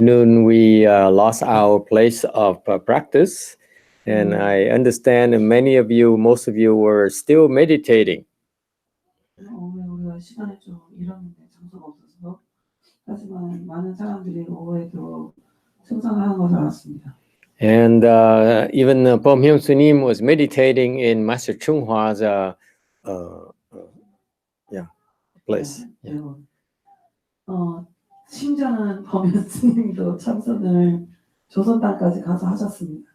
Noon we lost our place of practice, and I understand that many of you, most of you, were still meditating. 우리가 시간을 좀 잃었는데 장소가 없어서 하지만 많은 사람들이 오후에도 승선하는 것을 알았습니다. And even YongHua was meditating in Master Chunghua's place. 심지어는 YongHua 참선을 조선 땅까지 가서 하셨습니다.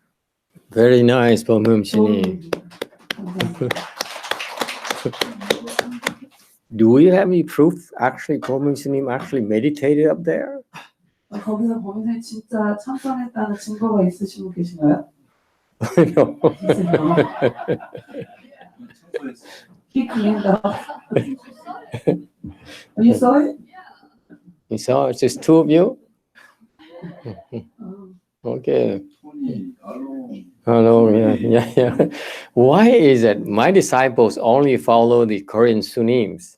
Very nice, YongHua. Do we have any proof actually YongHua actually meditated up there? 거기서 YongHua 진짜 참선했다는 증거가 있으신 분 계신가요? No. He cleaned up. You saw it? You saw it's just two of you? Okay. Hello, yeah. Why is it my disciples only follow the Korean Sunims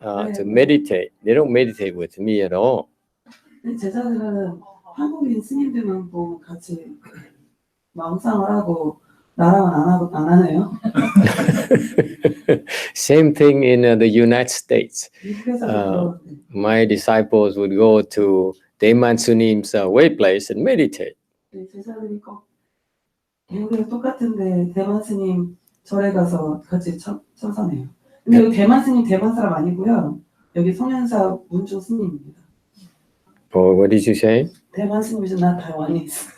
to meditate? They don't meditate with me at all. 제자들은 한국인 스님들만 보고 같이 명상을 하고 나랑은 안 하네요. Same thing in the United States. My disciples would go to Daeman Sunim's way place and meditate. 제자들이 꼭 미국이랑 똑같은데 대만 스님 절에 가서 같이 참선해요. 근데 여기 대만 스님 대만 사람 아니고요. 여기 성현사 문중 스님입니다. What did you say? 대만 스님이죠. 나 Taiwanese.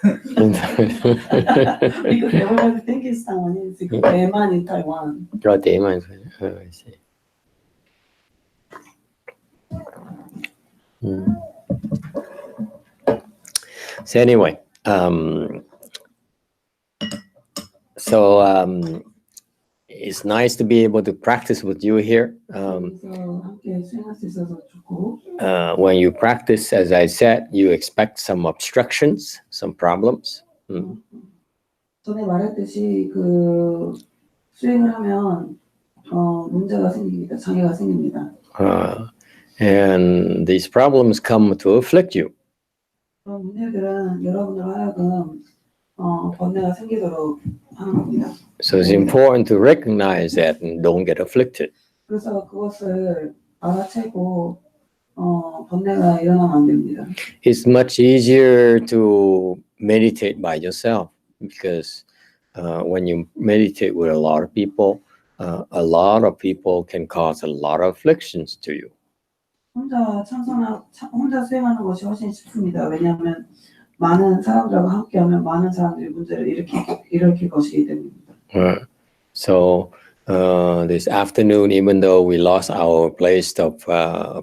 이거 대만에서 땡기스 Taiwanese. 대만이 Taiwan. 대만. I see. So anyway, it's nice to be able to practice with you here. When you practice, as I said, you expect some obstructions, some problems. 전에 말했듯이 그 수행을 하면 문제가 생깁니다. 장애가 생깁니다. And these problems come to afflict you. 그런 문제들은 여러분들 하여금 번뇌가 생기도록 하는 겁니다. So it's important to recognize that and don't get afflicted. 그래서 그것을 알아채고 번뇌가 일어나면 안 됩니다. It's much easier to meditate by yourself because when you meditate with a lot of people can cause a lot of afflictions to you. 혼자 수행하는 것이 훨씬 쉽습니다. 왜냐하면 많은 사람들하고 함께하면 많은 사람들이 문제를 일으킬 것이기 때문입니다. So this afternoon, even though we lost our place of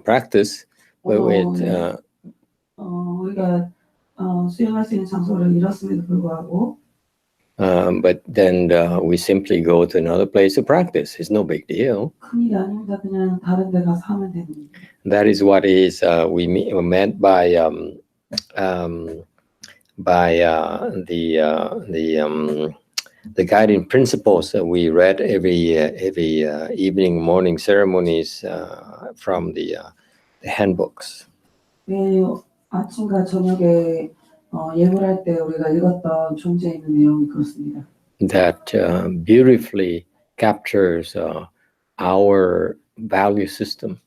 practice, 우리가 수행할 수 있는 장소를 잃었음에도 불구하고, but then we simply go to another place to practice. It's no big deal. 큰일이 아닙니다. 그냥 다른 데 가서 하면 됩니다. That is what is we meant by the guiding principles that we read every evening, morning ceremonies from the handbooks. 매일 아침과 저녁에 예불할 때 우리가 읽었던 종지에 있는 내용이 그렇습니다. That beautifully captures our value system.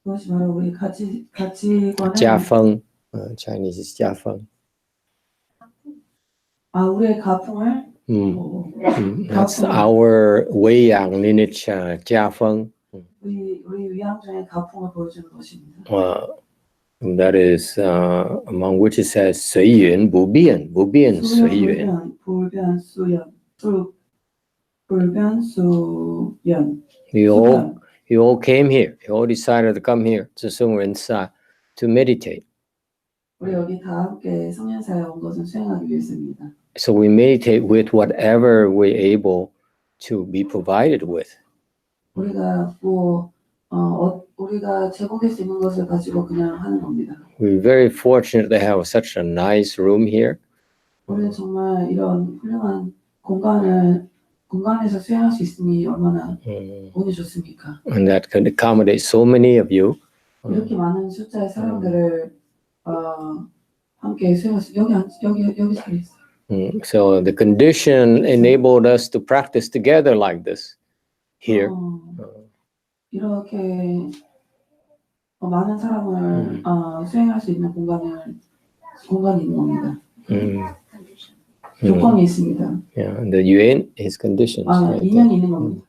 그것이 바로 우리 가치관을. 자펑, Chinese is 자펑. 우리의 가풍을. That's our Weiyang lineage, 자펑. 우리 위양중의 가풍을 보여주는 것입니다. That is among which it says 随缘不变随缘. You all came here. You all decided to come here to SungRyunSah to meditate. 우리 여기 다 함께 성년사에 온 것은 수행하기 위해서입니다. So we meditate with whatever we're able to be provided with. 우리가 제공할 수 있는 것을 가지고 그냥 하는 겁니다. We're very fortunate to have such a nice room here. 우리는 정말 이런 훌륭한 공간에서 수행할 수 있으니 얼마나 운이 좋습니까? And that can accommodate so many of you. 이렇게 많은 숫자의 사람들을 함께 수행할 수 여기 자리에 있어요. So the condition enabled us to practice together like this here. 이렇게 많은 사람을 수행할 수 있는 공간이 있는 겁니다. 조건이 있습니다. Yeah, the yuan is conditions. Right? 인연이 있는 겁니다.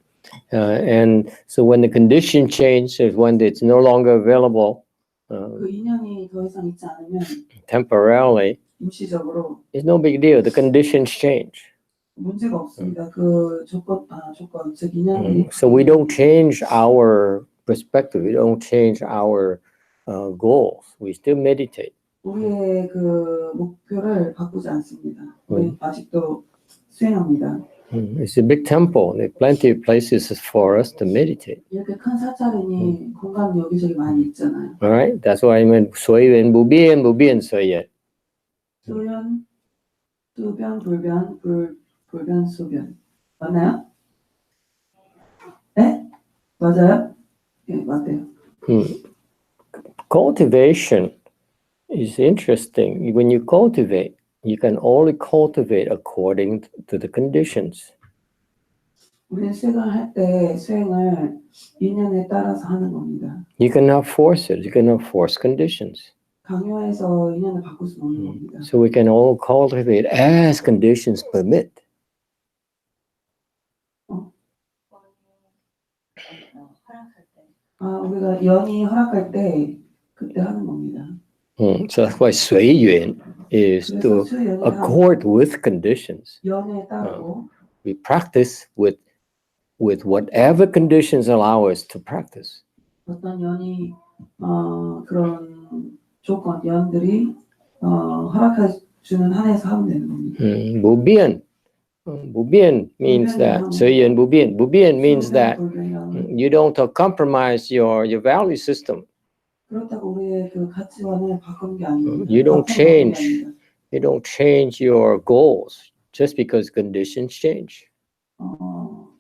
And so when the condition changes, when it's no longer available, 그 인연이 더 이상 있지 않으면 temporarily, 임시적으로 it's no big deal. The conditions change. 문제가 없습니다. 그 조건 즉 인연이. So we don't change our perspective. We don't change our goals. We still meditate. 우리의 그 목표를 바꾸지 않습니다. 우리 아직도 수행합니다. It's a big temple. There are plenty of places for us to meditate. 이렇게 큰 사찰이니 공간이 여기저기 많이 있잖아요. All right. That's why I meant 수연, 무비엔, 무비엔, 수연. 수연, 수변, 불변, 수변. 맞나요? 네? 맞아요? 네, 맞대요. Cultivation is interesting. When you cultivate, you can only cultivate according to the conditions. 우리는 수행을 할 때 수행을 인연에 따라서 하는 겁니다. You cannot force it. You cannot force conditions. 강요해서 인연을 바꿀 수는 없는 겁니다. So we can all cultivate as conditions permit. 우리가 연이 허락할 때 그때 하는 겁니다. So that's why 수연 is to accord with conditions. 연에 따르고 We practice with whatever conditions allow us to practice. 어떤 연이 그런 조건 연들이 허락해 주는 한에서 하면 되는 겁니다. 무비엔. Mubian means that. 수연 무비엔. Mubian means that you don't compromise your value system. 그렇다고 우리의 그 가치관을 바꾸는 게 아닙니다. You don't change your goals just because conditions change.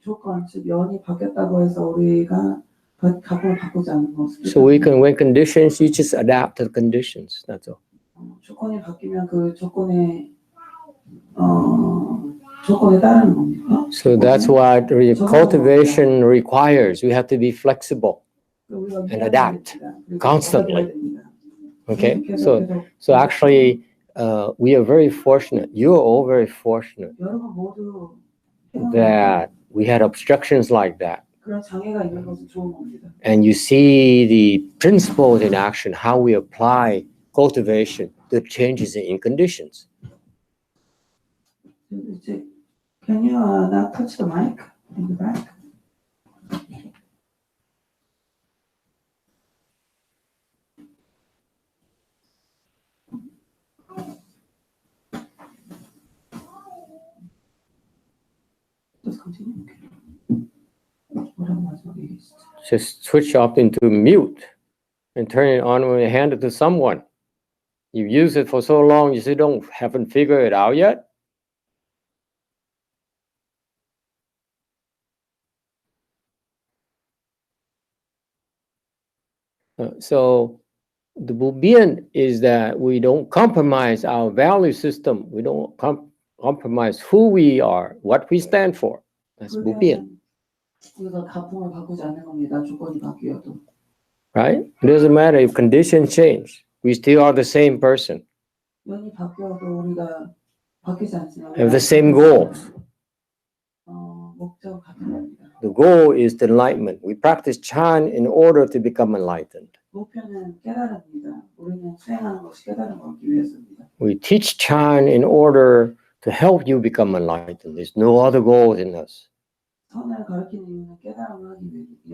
조건 즉 연이 바뀌었다고 해서 우리가 가치관을 바꾸지 않는 것을. So when conditions, you just adapt to the conditions. That's all. 조건이 바뀌면 그 조건에 따르는 겁니다. So that's what cultivation requires. We have to be flexible and adapt constantly. Okay, so actually, we are very fortunate. You are all very fortunate that we had obstructions like that. And you see the principles in action, how we apply cultivation to changes in conditions. Can you not touch the mic in the back? Just continue. Just switch off into mute and turn it on when you hand it to someone. You use it for so long, you still haven't figured it out yet. So the Bubian is that we don't compromise our value system. We don't compromise who we are, what we stand for. That's Bubian. Right? It doesn't matter if conditions change. We still are the same person. Have the same goals. The goal is the enlightenment. We practice Chan in order to become enlightened. We teach Chan in order to help you become enlightened. There's no other goal in us.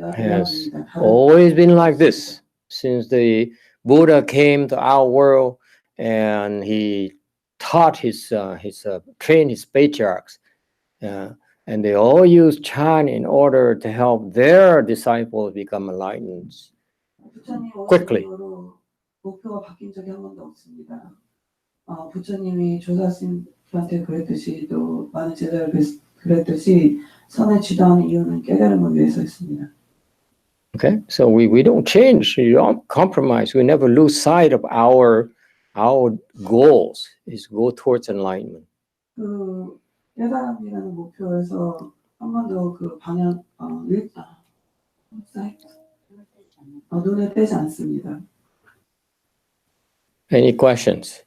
It has always been like this since the Buddha came to our world and he taught trained his patriarchs. And they all use Chan in order to help their disciples become enlightened quickly. 부처님이 조사스님한테 그랬듯이 또 많은 제자를 그랬듯이 선을 지도하는 이유는 깨달음을 위해서였습니다. Okay, so we don't change, we don't compromise, we never lose sight of our our goals is go towards enlightenment. 그 깨달음이라는 목표에서 한 번도 그 방향 눈을 떼지 않습니다. Any questions?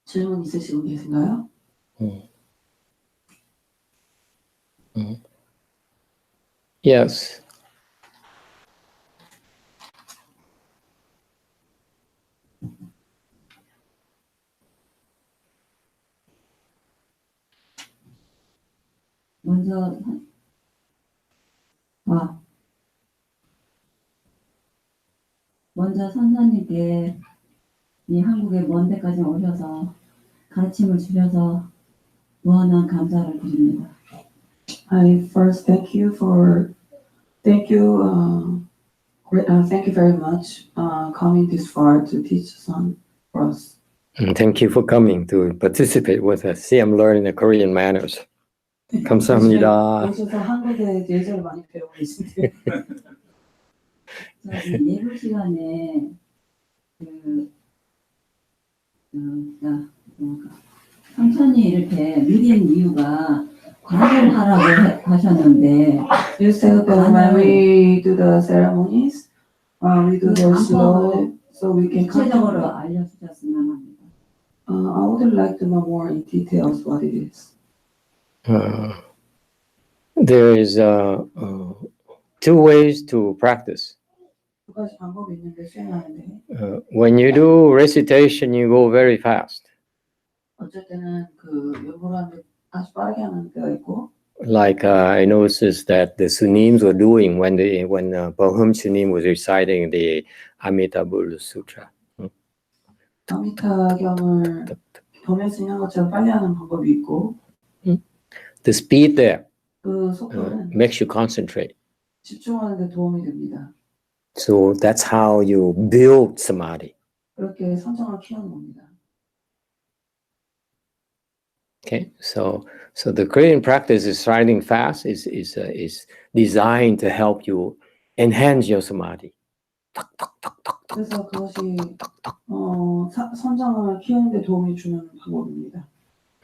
질문 있으신 분 계신가요? Yes. 먼저 선사님께 이 한국에 먼 데까지 오셔서 가르침을 주셔서 무한한 감사를 드립니다. I first thank you very much coming this far to teach Sun for us. And thank you for coming to participate with us. See, I'm learning the Korean manners. 감사합니다. 오셔서 한국의 예절을 많이 배우고 계신데요. 예불 시간에 삼천이 이렇게 느린 이유가 관을 하라고 하셨는데 You said that when we do the ceremonies, we do them slowly so we can 구체적으로 contemplate. 알려주셨으면 합니다. I would like to know more in details what it is. There is two ways to practice. 두 가지 방법이 있는데 수행하는데 When you do recitation, you go very fast. 어쩔 때는 그 연구를 하는데 아주 빠르게 하는 때가 있고 Like I noticed that the Sunims were doing when Bahum Sunim was reciting the Amitabha Sutra. 아미타경을 도면스님 한 것처럼 빨리 하는 방법이 있고 The speed there 그 속도는 makes you concentrate. 집중하는 데 도움이 됩니다. So that's how you build samadhi. 그렇게 선정을 키우는 겁니다. Okay, so the Korean practice is writing fast is designed to help you enhance your samadhi. 그래서 그것이 선정을 키우는 데 도움이 주는 방법입니다.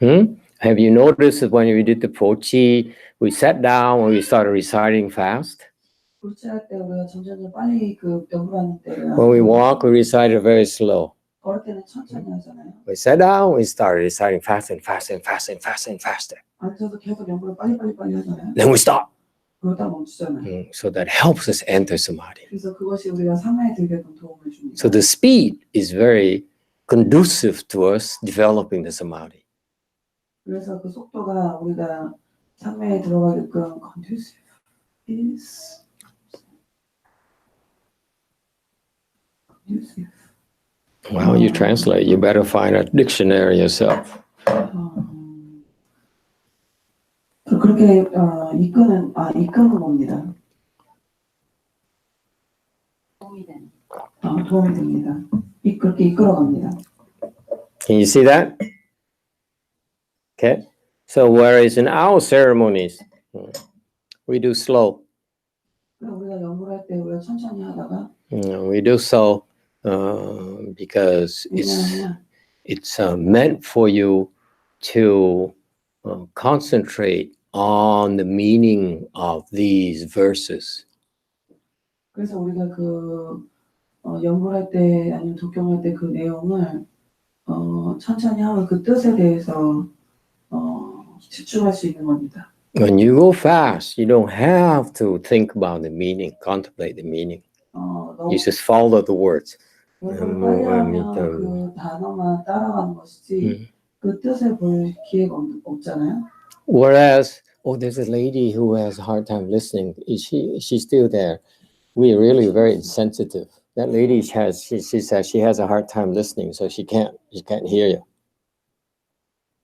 Have you noticed that when we did the pochi, we sat down and we started reciting fast? 불치할 때 우리가 점점 빨리 그 연구하는 때를 When we walk, we recited very slow. 걸을 때는 천천히 하잖아요. We sat down, we started reciting fast and fast and fast and fast and faster. 앉아서 계속 연구를 빨리 하잖아요. Then we stop. 그러다 멈추잖아요. So that helps us enter samadhi. 그래서 그것이 우리가 삼매에 들게 된 도움을 줍니다. So the speed is very conducive to us developing the samadhi. 그래서 그 속도가 우리가 삼매에 들어가게끔 conducive is conducive. Well, you translate. You better find a dictionary yourself. 그렇게 이끄는 겁니다. 도움이 됩니다. 그렇게 이끌어갑니다. Can you see that? Okay. So whereas in our ceremonies, we do slow. 우리가 연구를 할 때 우리가 천천히 하다가 We do so because it's meant for you to concentrate on the meaning of these verses. 그래서 우리가 그 연구를 할 때 아니면 독경할 때 그 내용을 천천히 하면 그 뜻에 대해서 집중할 수 있는 겁니다. When you go fast, you don't have to think about the meaning, contemplate the meaning. You just follow the words. 연구를 빨리 하면 그 단어만 따라가는 것이지 그 뜻을 볼 기회가 없잖아요. Whereas, there's a lady who has a hard time listening. She's still there. We're really very insensitive. That lady she says she has a hard time listening, so she can't hear you.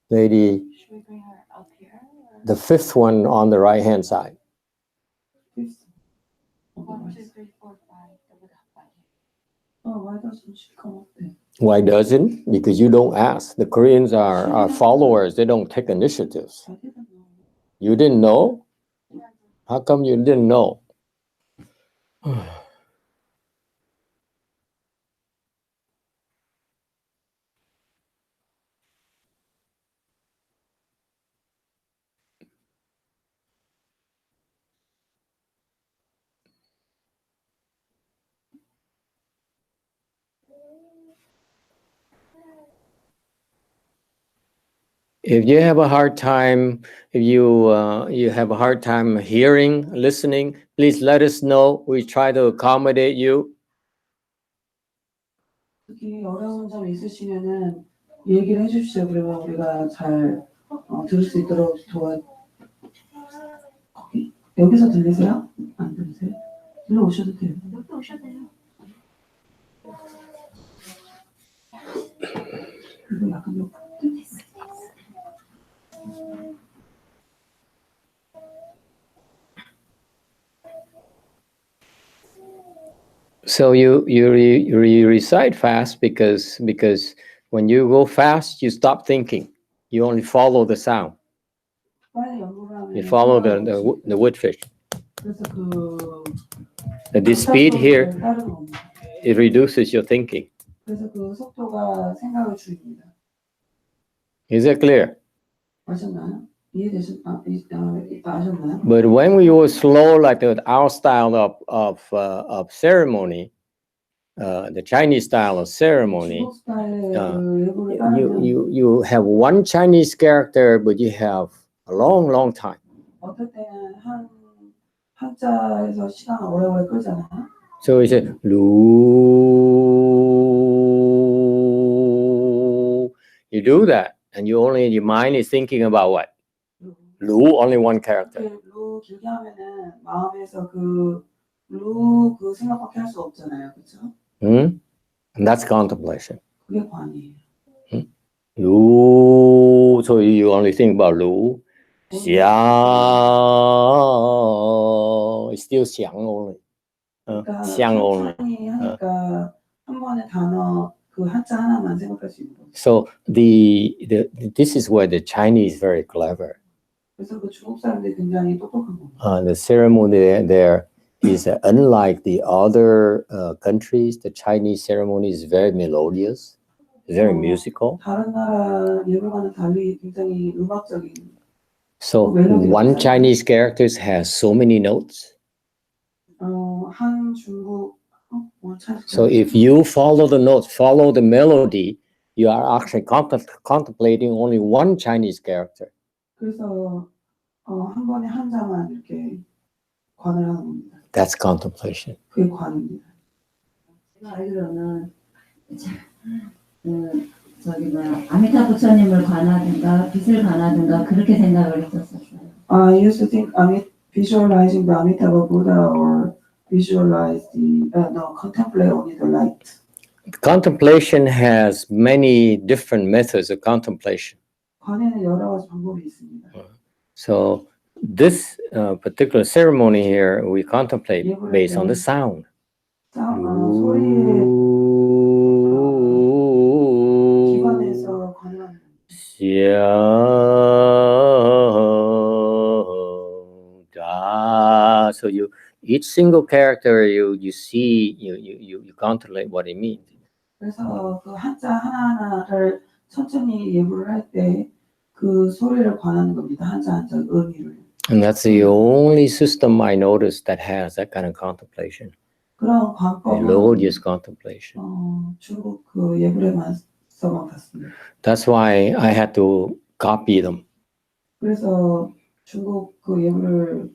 Lady, should we bring her up here? the fifth one on the right hand side. 1, 2, 3, 4, 5. Why doesn't she come up there? Why doesn't? Because you don't ask. The Koreans are followers. They don't take initiatives. I didn't know. You didn't know? How come you didn't know? If you have a hard time, if you have a hard time hearing, listening, please let us know. We try to accommodate you. 특히 어려운 점 있으시면은 얘기를 해주십시오. 그러면 우리가 잘 들을 수 있도록 여기서 들리세요? 안 들리세요? 일로 오셔도 돼요. 여기 오셔도 돼요. 그리고 약간 요 So you recite fast because when you go fast, you stop thinking. You only follow the sound. 빨리 연구를 하면 You follow the woodfish. 그래서 그 The speed here, 다른 겁니다. it reduces your thinking. 그래서 그 속도가 생각을 줄입니다. Is that clear? 아셨나요? 아셨나요? But when we go slow, like our style of ceremony, the Chinese style of ceremony, 중국 스타일의 그 예보를 따르면 you have one Chinese character, but you have a long time. 어떨 때는 한자에서 시간 오래오래 끌잖아요. So it's a lu. You do that, and your mind is thinking about what? Lu, only one character. 루 길게 하면은 마음에서 루 그 생각밖에 할 수 없잖아요, 그렇죠? And that's contemplation. 그게 관이에요. Lu, so you only think about Lu. Xiang, it's still Xiang only. 그러니까 xiang only. 천천히 하니까 한 번에 단어 그 한자 하나만 생각할 수 있는 거죠. So this is where the Chinese is very clever. 그래서 그 중국 사람들이 굉장히 똑똑한 겁니다. The ceremony there is unlike the other countries. The Chinese ceremony is very melodious, very musical. 다른 나라 예술과는 달리 굉장히 음악적인. So one Chinese character has so many notes. 한 중국 So if you follow the notes, follow the melody, you are actually contemplating only one Chinese character. 그래서 한 번에 한 자만 이렇게 관을 하는 겁니다. That's contemplation. 그게 관입니다. 제가 알기로는 아미타 부처님을 관하든가 빛을 관하든가 그렇게 생각을 했었어요. I used to think visualizing the Amitabha Buddha or visualize contemplate only the light. Contemplation has many different methods of contemplation. 관에는 여러 가지 방법이 있습니다. So this particular ceremony here, we contemplate based on the sound. 소리의 기관에서 관을 하는 겁니다. So each single character you see, you contemplate what it means. 그래서 그 한자 하나하나를 천천히 예부를 할 때 그 소리를 관하는 겁니다. 한자 의미를. And that's the only system I noticed that has that kind of contemplation. 그런 관법은 Melodious contemplation. 중국 그 예불에만 써만 봤습니다. That's why I had to copy them. 그래서 중국 그 예불을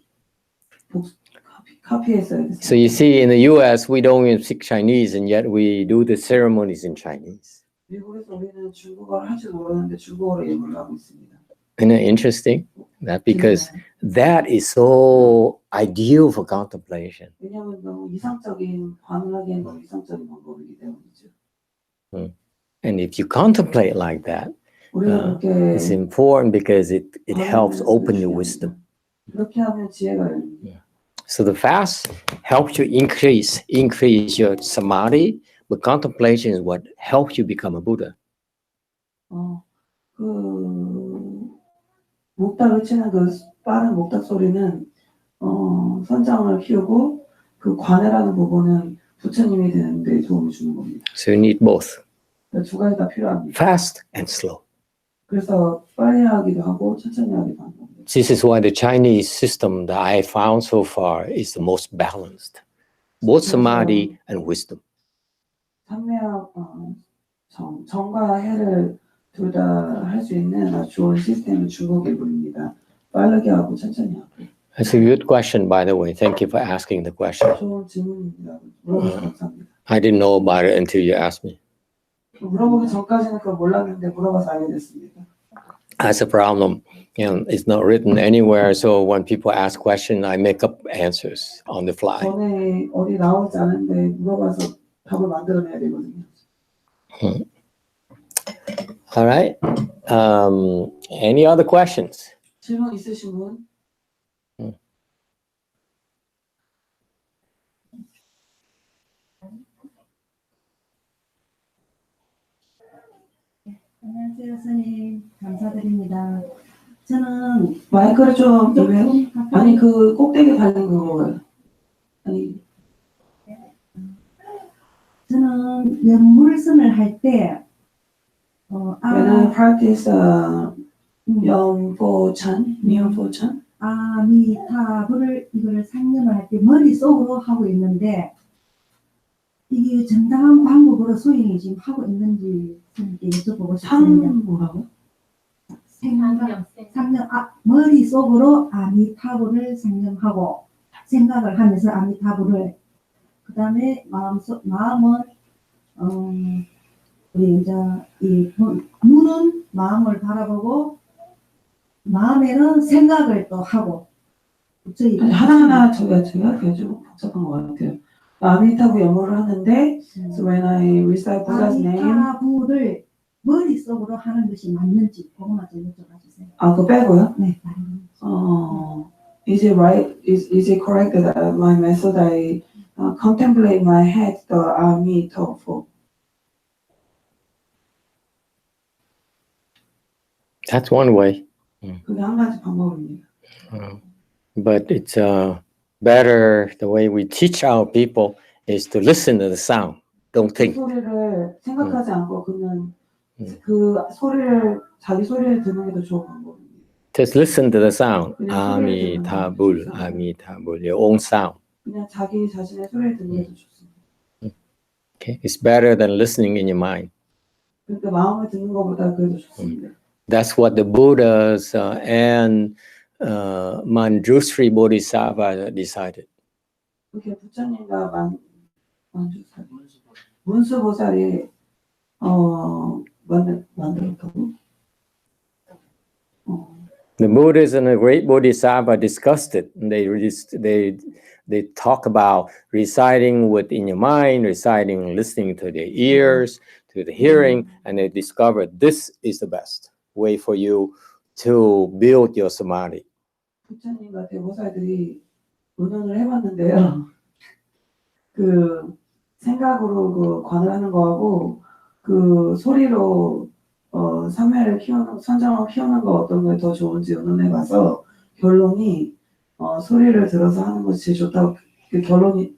카피했어야 됐어요. So you see, in the U.S., we don't even speak Chinese, and yet we do the ceremonies in Chinese. 미국에서 우리는 중국어를 할 줄 모르는데 중국어로 예불을 하고 있습니다. Isn't it interesting? That because that is so ideal for contemplation. 왜냐하면 너무 이상적인 관하기엔 너무 이상적인 방법이기 때문이죠. And if you contemplate like that, 우리가 그렇게 it's important because it helps open your wisdom. 그렇게 하면 지혜가 열립니다. So the fast helps you increase your samadhi, but contemplation is what helps you become a Buddha. 그 목탁을 치는 그 빠른 목탁 소리는 선장을 키우고 그 관해라는 부분은 부처님이 되는데 도움을 주는 겁니다. So you need both. 두 가지 다 필요합니다. Fast and slow. 그래서 빨리 하기도 하고 천천히 하기도 하는 겁니다. This is why the Chinese system that I found so far is the most balanced, both samadhi and wisdom. 산매학 정과 해를 둘 다 할 수 있는 아주 좋은 시스템은 중국 일본입니다. 빠르게 하고 천천히 하고. That's a good question, by the way. Thank you for asking the question. 좋은 질문입니다. 물어보셔서 감사합니다. I didn't know about it until you asked me. 물어보기 전까지는 그걸 몰랐는데 물어봐서 알게 됐습니다. That's a problem. It's not written anywhere. So when people ask questions, I make up answers on the fly. 전에 어디 나오지 않은데 물어봐서 답을 만들어내야 되거든요. All right. Any other questions? 질문 있으신 분? 안녕하세요, 스님. 감사드립니다. 저는 마이크를 좀 입에 조금 아니 그 꼭대기 달린 그거 아니 저는 연물선을 할 때, when I practice 영포찬 아미타불을 이거를 상념을 할 때 머릿속으로 하고 있는데 이게 정당한 방법으로 수행이 지금 하고 있는지 스님께 여쭤보고 싶습니다. 뭐라고? 상념, 머릿속으로 아미타불을 상념하고 생각을 하면서 아미타불을 그 다음에 마음은 우리 이제 눈은 마음을 바라보고 마음에는 생각을 또 하고 아니, 하나하나 제가 좀 복잡한 것 같아요. 아미타부 영어를 하는데 so when I recite Buddha's name 아미타불을 머릿속으로 하는 것이 맞는지 그것만 좀 여쭤봐 주세요. 그거 빼고요? 네. Is it right? Is it correct that my method I contemplate my head the Amitabu? That's one way. 그게 한 가지 방법입니다. But it's better the way we teach our people is to listen to the sound. Don't 그 think. 소리를 생각하지 않고 그냥 그 소리를 자기 소리를 듣는 게 더 좋은 방법입니다. Just listen to the sound. Amitabul, Amitabul, your own sound. 그냥 자기 자신의 소리를 듣는 게 더 좋습니다. Okay, it's better than listening in your mind. 그러니까 마음을 듣는 것보다 그게 더 좋습니다. That's what the Buddhas and Manjushri Bodhisattva decided. 그게 부처님과 문수보살이 만들었다고? The Buddhas and the great Bodhisattva discussed it. And they talk about reciting within your mind, reciting, listening to the ears, to the hearing, and they discovered this is the best way for you to build your samadhi. 부처님과 대보살들이 논논을 해봤는데요. 그 생각으로 그 관을 하는 거하고 그 소리로 삼매를 키우는 선정을 키우는 거 어떤 게 더 좋은지 의논해봐서 결론이 소리를 들어서 하는 것이 제일 좋다고 그 결론이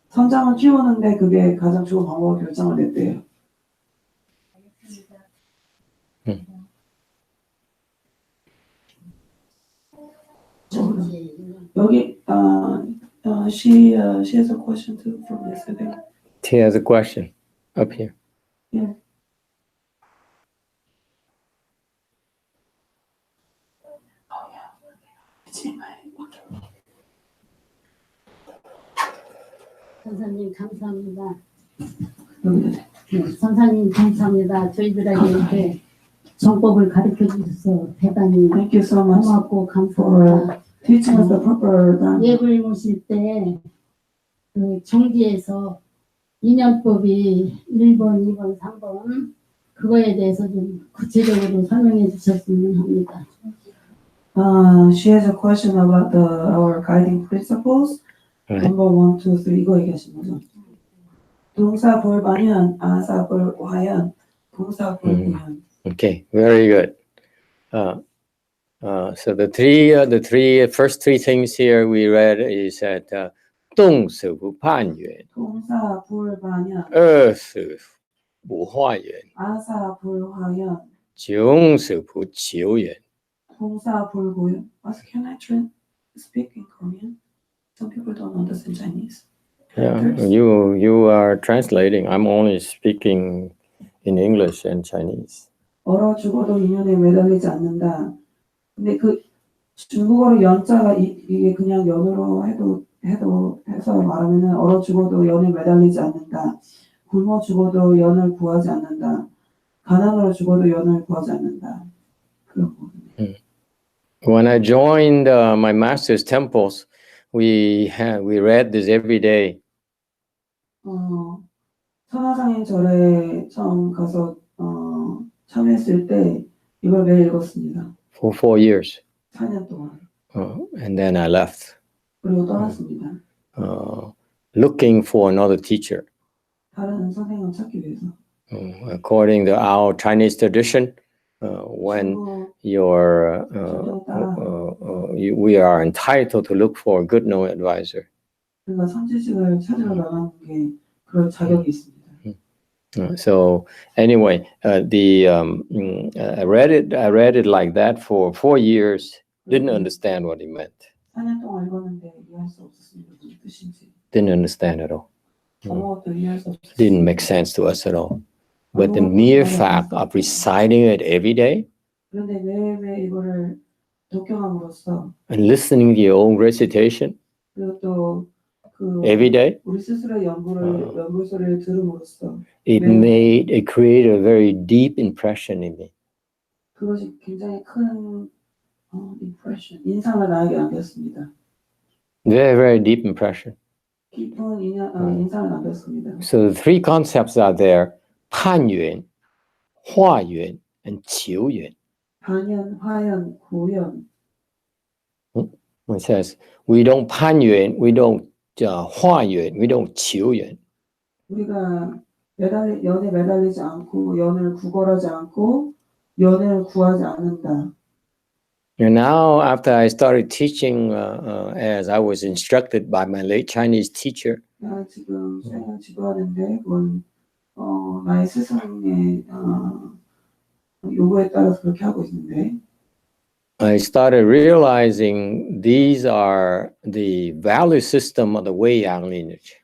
선정을 키우는데 그게 가장 좋은 방법으로 결정을 냈대요. 여기 she has a question too from yesterday. She has a question up here. Yeah. 선사님 감사합니다. 여기다. 네, 선사님 감사합니다. 저희들에게 이렇게 정법을 가르쳐 주셔서 대단히 Thank you so much 고맙고 for 감사합니다. teaching us the proper dance. 예불 모실 때 그 정지에서 인연법이 1번, 2번, 3번 그거에 대해서 좀 구체적으로 설명해 주셨으면 합니다. She has a question about our guiding principles. Right. Number 1, 2, 3 이거 얘기하신 거죠? 동사 볼반연, 아사 볼화연, 동사 볼구연. Okay, very good. So the first three things here we read is that 动是不判缘, 동사 볼반연, 二是不化缘, 아사 볼화연, 九是不求缘. 동사 볼구연. Can I speak in Korean? Some people don't understand Chinese. Yeah, characters. you are translating. I'm only speaking in English and Chinese. 얼어 죽어도 인연에 매달리지 않는다. 근데 그 중국어로 연자가 이게 그냥 연으로 해서 말하면은 얼어 죽어도 연에 매달리지 않는다. 굶어 죽어도 연을 구하지 않는다. 가난으로 죽어도 연을 구하지 않는다. 그런 거. When I joined my master's temples, we read this every day. 선화상인 절에 처음 가서 참여했을 때 이걸 매일 읽었습니다. For 4 years. 4년 동안. And then I left, 그리고 떠났습니다. looking for another teacher. 다른 선생님을 찾기 위해서. According to our Chinese tradition, when we are entitled to look for a good knowing advisor. 그러니까 선지식을 찾으러 나가는 게 그럴 자격이 있습니다. So anyway, I read it like that for 4 years. Didn't understand what he meant. 4년 동안 읽었는데 이해할 수 없었습니다. 무슨 뜻인지. Didn't understand at all. 아무것도 이해할 수 없었습니다. Didn't make sense to us at all. But the mere fact of reciting it every day 그런데 매일매일 이거를 독경함으로써 and listening to your own recitation 그리고 또 그 every day, 우리 스스로의 연구소리를 들음으로써 it created a very deep impression in me. 그것이 굉장히 큰 impression, 인상을 나에게 남겼습니다. Very, very deep impression. 깊은 인상을 남겼습니다. So the 3 concepts are there: 判yuan, 化yuan, and 求yuan. 반연, 화연, 고연. It says we don't 判yuan, we don't 化yuan, we don't 求yuan. 우리가 연에 매달리지 않고 연을 구걸하지 않고 연을 구하지 않는다. And now, after I started teaching, as I was instructed by my late Chinese teacher, 내가 지금 수행을 지도하는데 그건 나의 스승의 요구에 따라서 그렇게 하고 있는데 I started realizing these are the value system of the Wei-Yang lineage.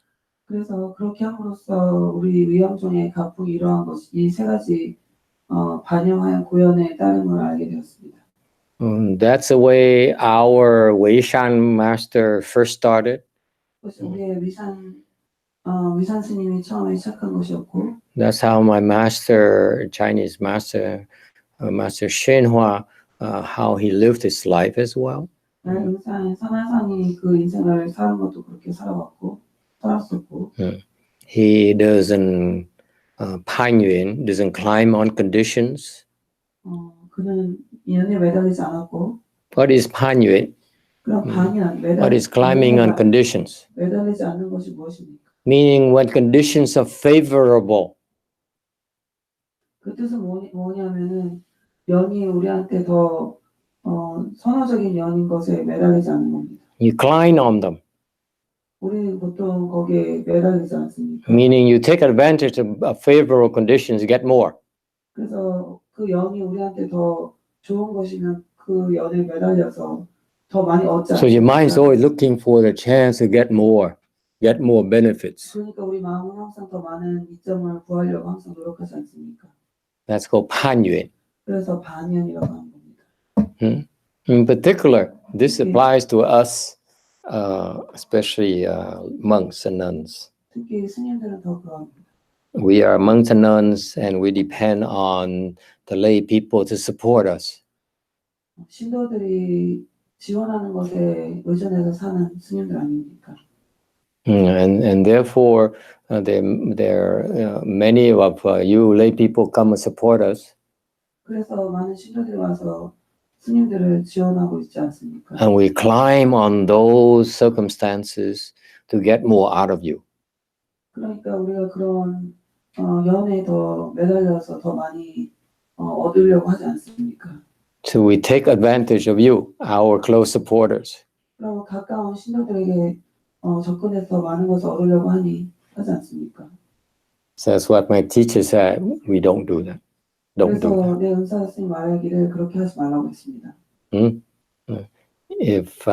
그래서 그렇게 함으로써 우리 위양종의 가풍이 이러한 것이 이 3가지 반영하여 고연에 따른 걸 알게 되었습니다. That's the way our Wei-Shan master first started. 그것이 우리의 위산 스님이 처음에 시작한 것이었고 That's how my master, Chinese master, Master YongHua, how he lived his life as well. 선화상이 그 인생을 사는 것도 그렇게 살았었고 He doesn't 攀援, doesn't climb on conditions. 그는 인연에 매달리지 않았고 What is 攀援? 그럼 반연 What is climbing on conditions? 매달리지 않는 것이 무엇입니까? Meaning when conditions are favorable, 그 뜻은 뭐냐면은 연이 우리한테 더 선호적인 연인 것에 매달리지 않는 겁니다. you climb on them. 우리 보통 거기에 매달리지 않습니까? Meaning you take advantage of favorable conditions, you get more. 그래서 그 연이 우리한테 더 좋은 것이면 그 연에 매달려서 더 많이 얻지 So your mind is 않습니까? always looking for the chance to get more benefits. 그러니까 우리 마음은 항상 더 많은 이점을 구하려고 항상 노력하지 않습니까? That's called 攀援. 그래서 반연이라고 하는 겁니다. In particular, this applies to us, especially monks and nuns. 특히 스님들은 더 그럽니다. We are monks and nuns, and we depend on the lay people to support us. 신도들이 지원하는 것에 의존해서 사는 스님들 아닙니까? And therefore, many of you lay people come and support us, 그래서 많은 신도들이 와서 스님들을 지원하고 있지 않습니까? and we climb on those circumstances to get more out of you. 그러니까 우리가 그런 연에 더 매달려서 더 많이 얻으려고 하지 않습니까? So we take advantage of you, our close supporters. 그럼 가까운 신도들에게 접근해서 더 많은 것을 얻으려고 하지 않습니까? So that's what my teacher said. We don't do that. Don't do 그래서 that. 내 은사 스님 말하기를 그렇게 하지 말라고 했습니다. If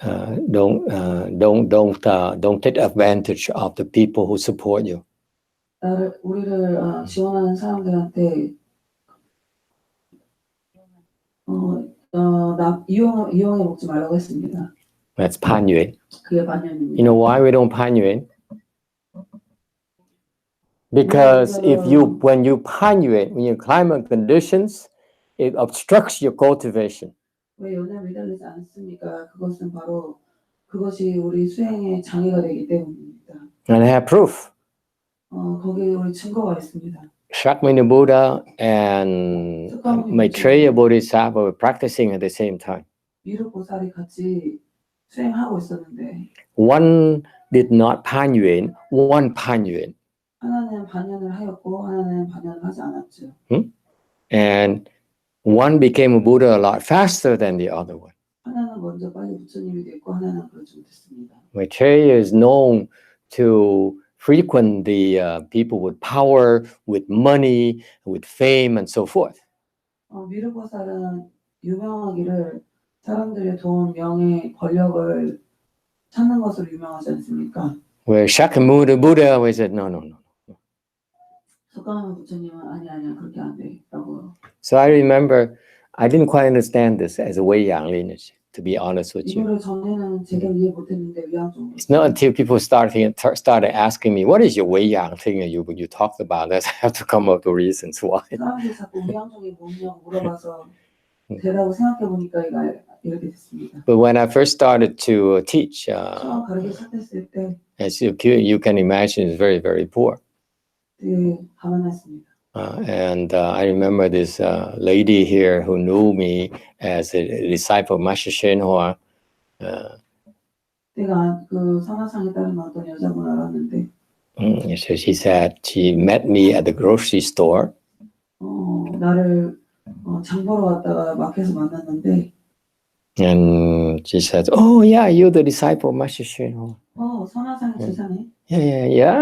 don't take advantage of the people who support you. 우리를 지원하는 사람들한테 이용해 먹지 말라고 했습니다. That's Panyue. 그게 반영입니다. You know why we don't Panyue? Because when you Panyue, when your climate conditions, it obstructs your cultivation. 왜 연애 매달리지 않습니까? 그것은 바로 그것이 우리 수행에 장애가 되기 때문입니다. And I have proof. 거기에 우리 증거가 있습니다. Shakmuni Buddha and Maitreya Bodhisattva were practicing at the same time. 미륵 보살이 같이 수행하고 있었는데 One did not Panyue, one Panyue. 하나는 반연을 하였고 하나는 반연을 하지 않았죠. And one became a Buddha a lot faster than the other one. 하나는 먼저 빨리 부처님이 됐고 하나는 그러지 못했습니다. Maitreya is known to frequent the people with power, with money, with fame, and so forth. 미륵 보살은 유명하기를 사람들의 돈, 명예, 권력을 찾는 것으로 유명하지 않습니까? Where Shakyamuni Buddha was said, no. 석가모니 부처님은 아니야 그렇게 안 돼라고. So I remember, I didn't quite understand this as a Weiyang lineage, to be honest with you. 이거를 전에는 제대로 이해 못했는데 위안적으로. It's not until people started asking me, what is your Weiyang thing you talked about, that I have to come up with reasons why. 사람들이 자꾸 위안종이 뭐냐고 물어봐서 대라고 생각해 보니까 이렇게 됐습니다. But when I first started to teach, 처음 가르치기 시작했을 때 as you can imagine, it's very, very poor. 되게 가난했습니다. And I remember this lady here who knew me as a disciple of Master Shenhua. 내가 그 선화상에 따른 어떤 여자분 알았는데. So she said she met me at the grocery store. 나를 장 보러 왔다가 마켓에서 만났는데. And she said, "Oh yeah, you're the disciple of Master Shenhua." 선화상의 제자네. Yeah.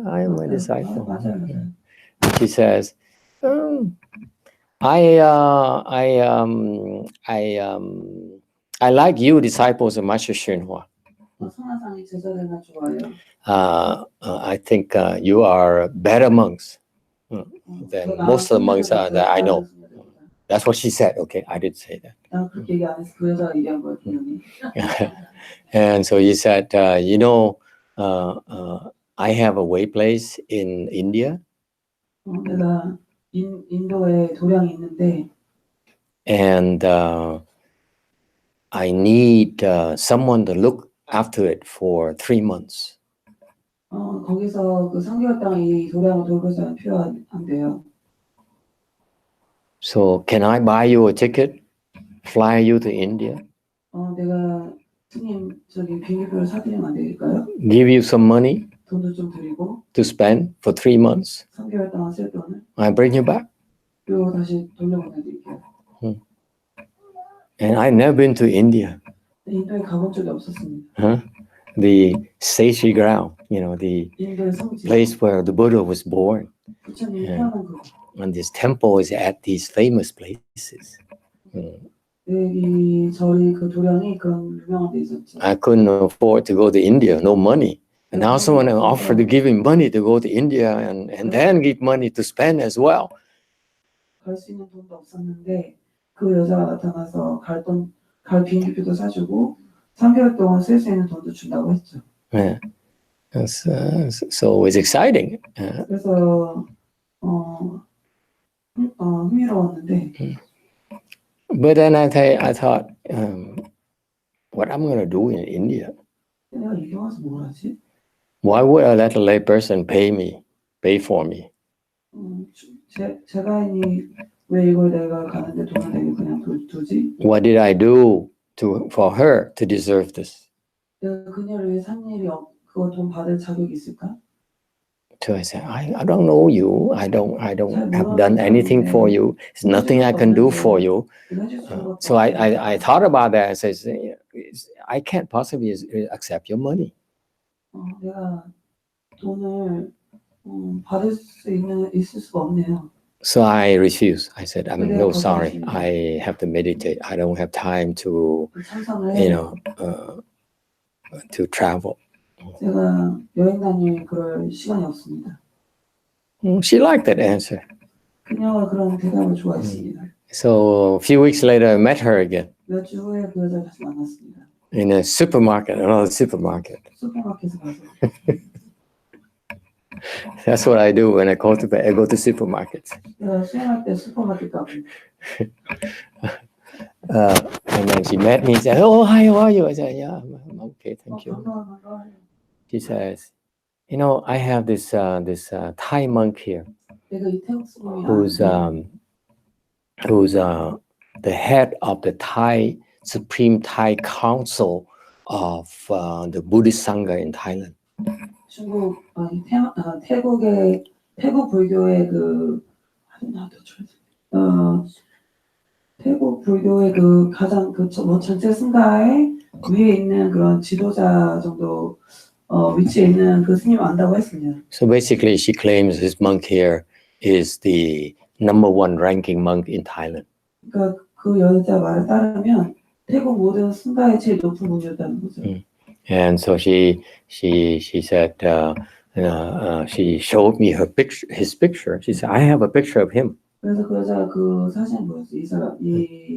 I am a disciple. 맞아요. She says, I like you, disciples of Master Shenhua. 선화상의 제자들만 좋아요. I think you are better monks than most of the monks that I know. That's what she said. Okay, I didn't say that. 난 그렇게 얘기 안 해서 그 여자가 얘기한 거예요, 분명히. And so he said, I have a way place in India. 내가 인도에 도량이 있는데. And I need someone to look after it for 3 months. 거기서 그 3개월 동안 이 도량을 돌볼 사람이 필요한데요. So can I buy you a ticket, fly you to India? 내가 스님 저기 비행기표를 사드리면 안 될까요? Give you some money 돈도 좀 드리고 to spend for 3 months. 3개월 동안 쓸 돈을. I bring you back. 그리고 다시 돌려보내드릴게요. And I've never been to India. 인도에 가본 적이 없었습니다. The sacred ground, the 인도의 성지. place where the Buddha was born. 부처님이 태어난 곳. And this temple is at these famous places. 이 절이 그 도량이 그런 유명한 데 있었죠. I couldn't afford to go to India, no money. And now someone offered to give him money to go to India and then give money to spend as well. 갈 수 있는 돈도 없었는데 그 여자가 나타나서 갈 비행기표도 사주고 3개월 동안 쓸 수 있는 돈도 준다고 했죠. Yeah. So it's exciting. 그래서 흥미로웠는데. But then I thought, what I'm going to do in India? 내가 이게 와서 뭘 하지? Why would I let a lay person pay for me? 제가인이 왜 이걸 내가 가는데 돈을 내게 그냥 두지? What did I do for her to deserve this? 내가 그녀를 위해 산 일이 그거 돈 받을 자격이 있을까? So I said, I don't know you. I don't have done anything for you. There's nothing I can do for you. So I thought about that. I said, I can't possibly accept your money. 내가 돈을 받을 수 있을 수가 없네요. So I refused. I said, I'm 그래요, no sorry. 거절했습니다. I have to meditate. I don't have time to, 참선을 you 해요. know, to travel. 제가 여행 다닐 그럴 시간이 없습니다. She liked that answer. 그녀가 그런 대답을 좋아했습니다. So a few weeks later, I met her again 몇 주 후에 그 여자를 다시 만났습니다. in a supermarket, another supermarket. 슈퍼마켓에 가서. That's what I do when I go to supermarkets. 내가 수행할 때 슈퍼마켓 가고. And then she met me and said, oh, hi, how are you? I said, yeah, I'm okay, thank you. 반가워요. She says, you know, I have this Thai monk here 내가 이 태국 스님이 who's the head of the Thai Supreme Thai Council of the Buddhist Sangha in Thailand. 태국의 태국 불교의 태국 불교의 가장 전체 승가의 위에 있는 그런 지도자 정도 위치에 있는 그 스님 안다고 했습니다. So basically, she claims this monk here is the #1 ranking monk in Thailand. 그러니까 그 여자 말에 따르면 태국 모든 승가의 제일 높은 분이었다는 거죠. And so she said she showed me his picture. She said, I have a picture of him. 그래서 그 여자가 그 사진을 보였어요.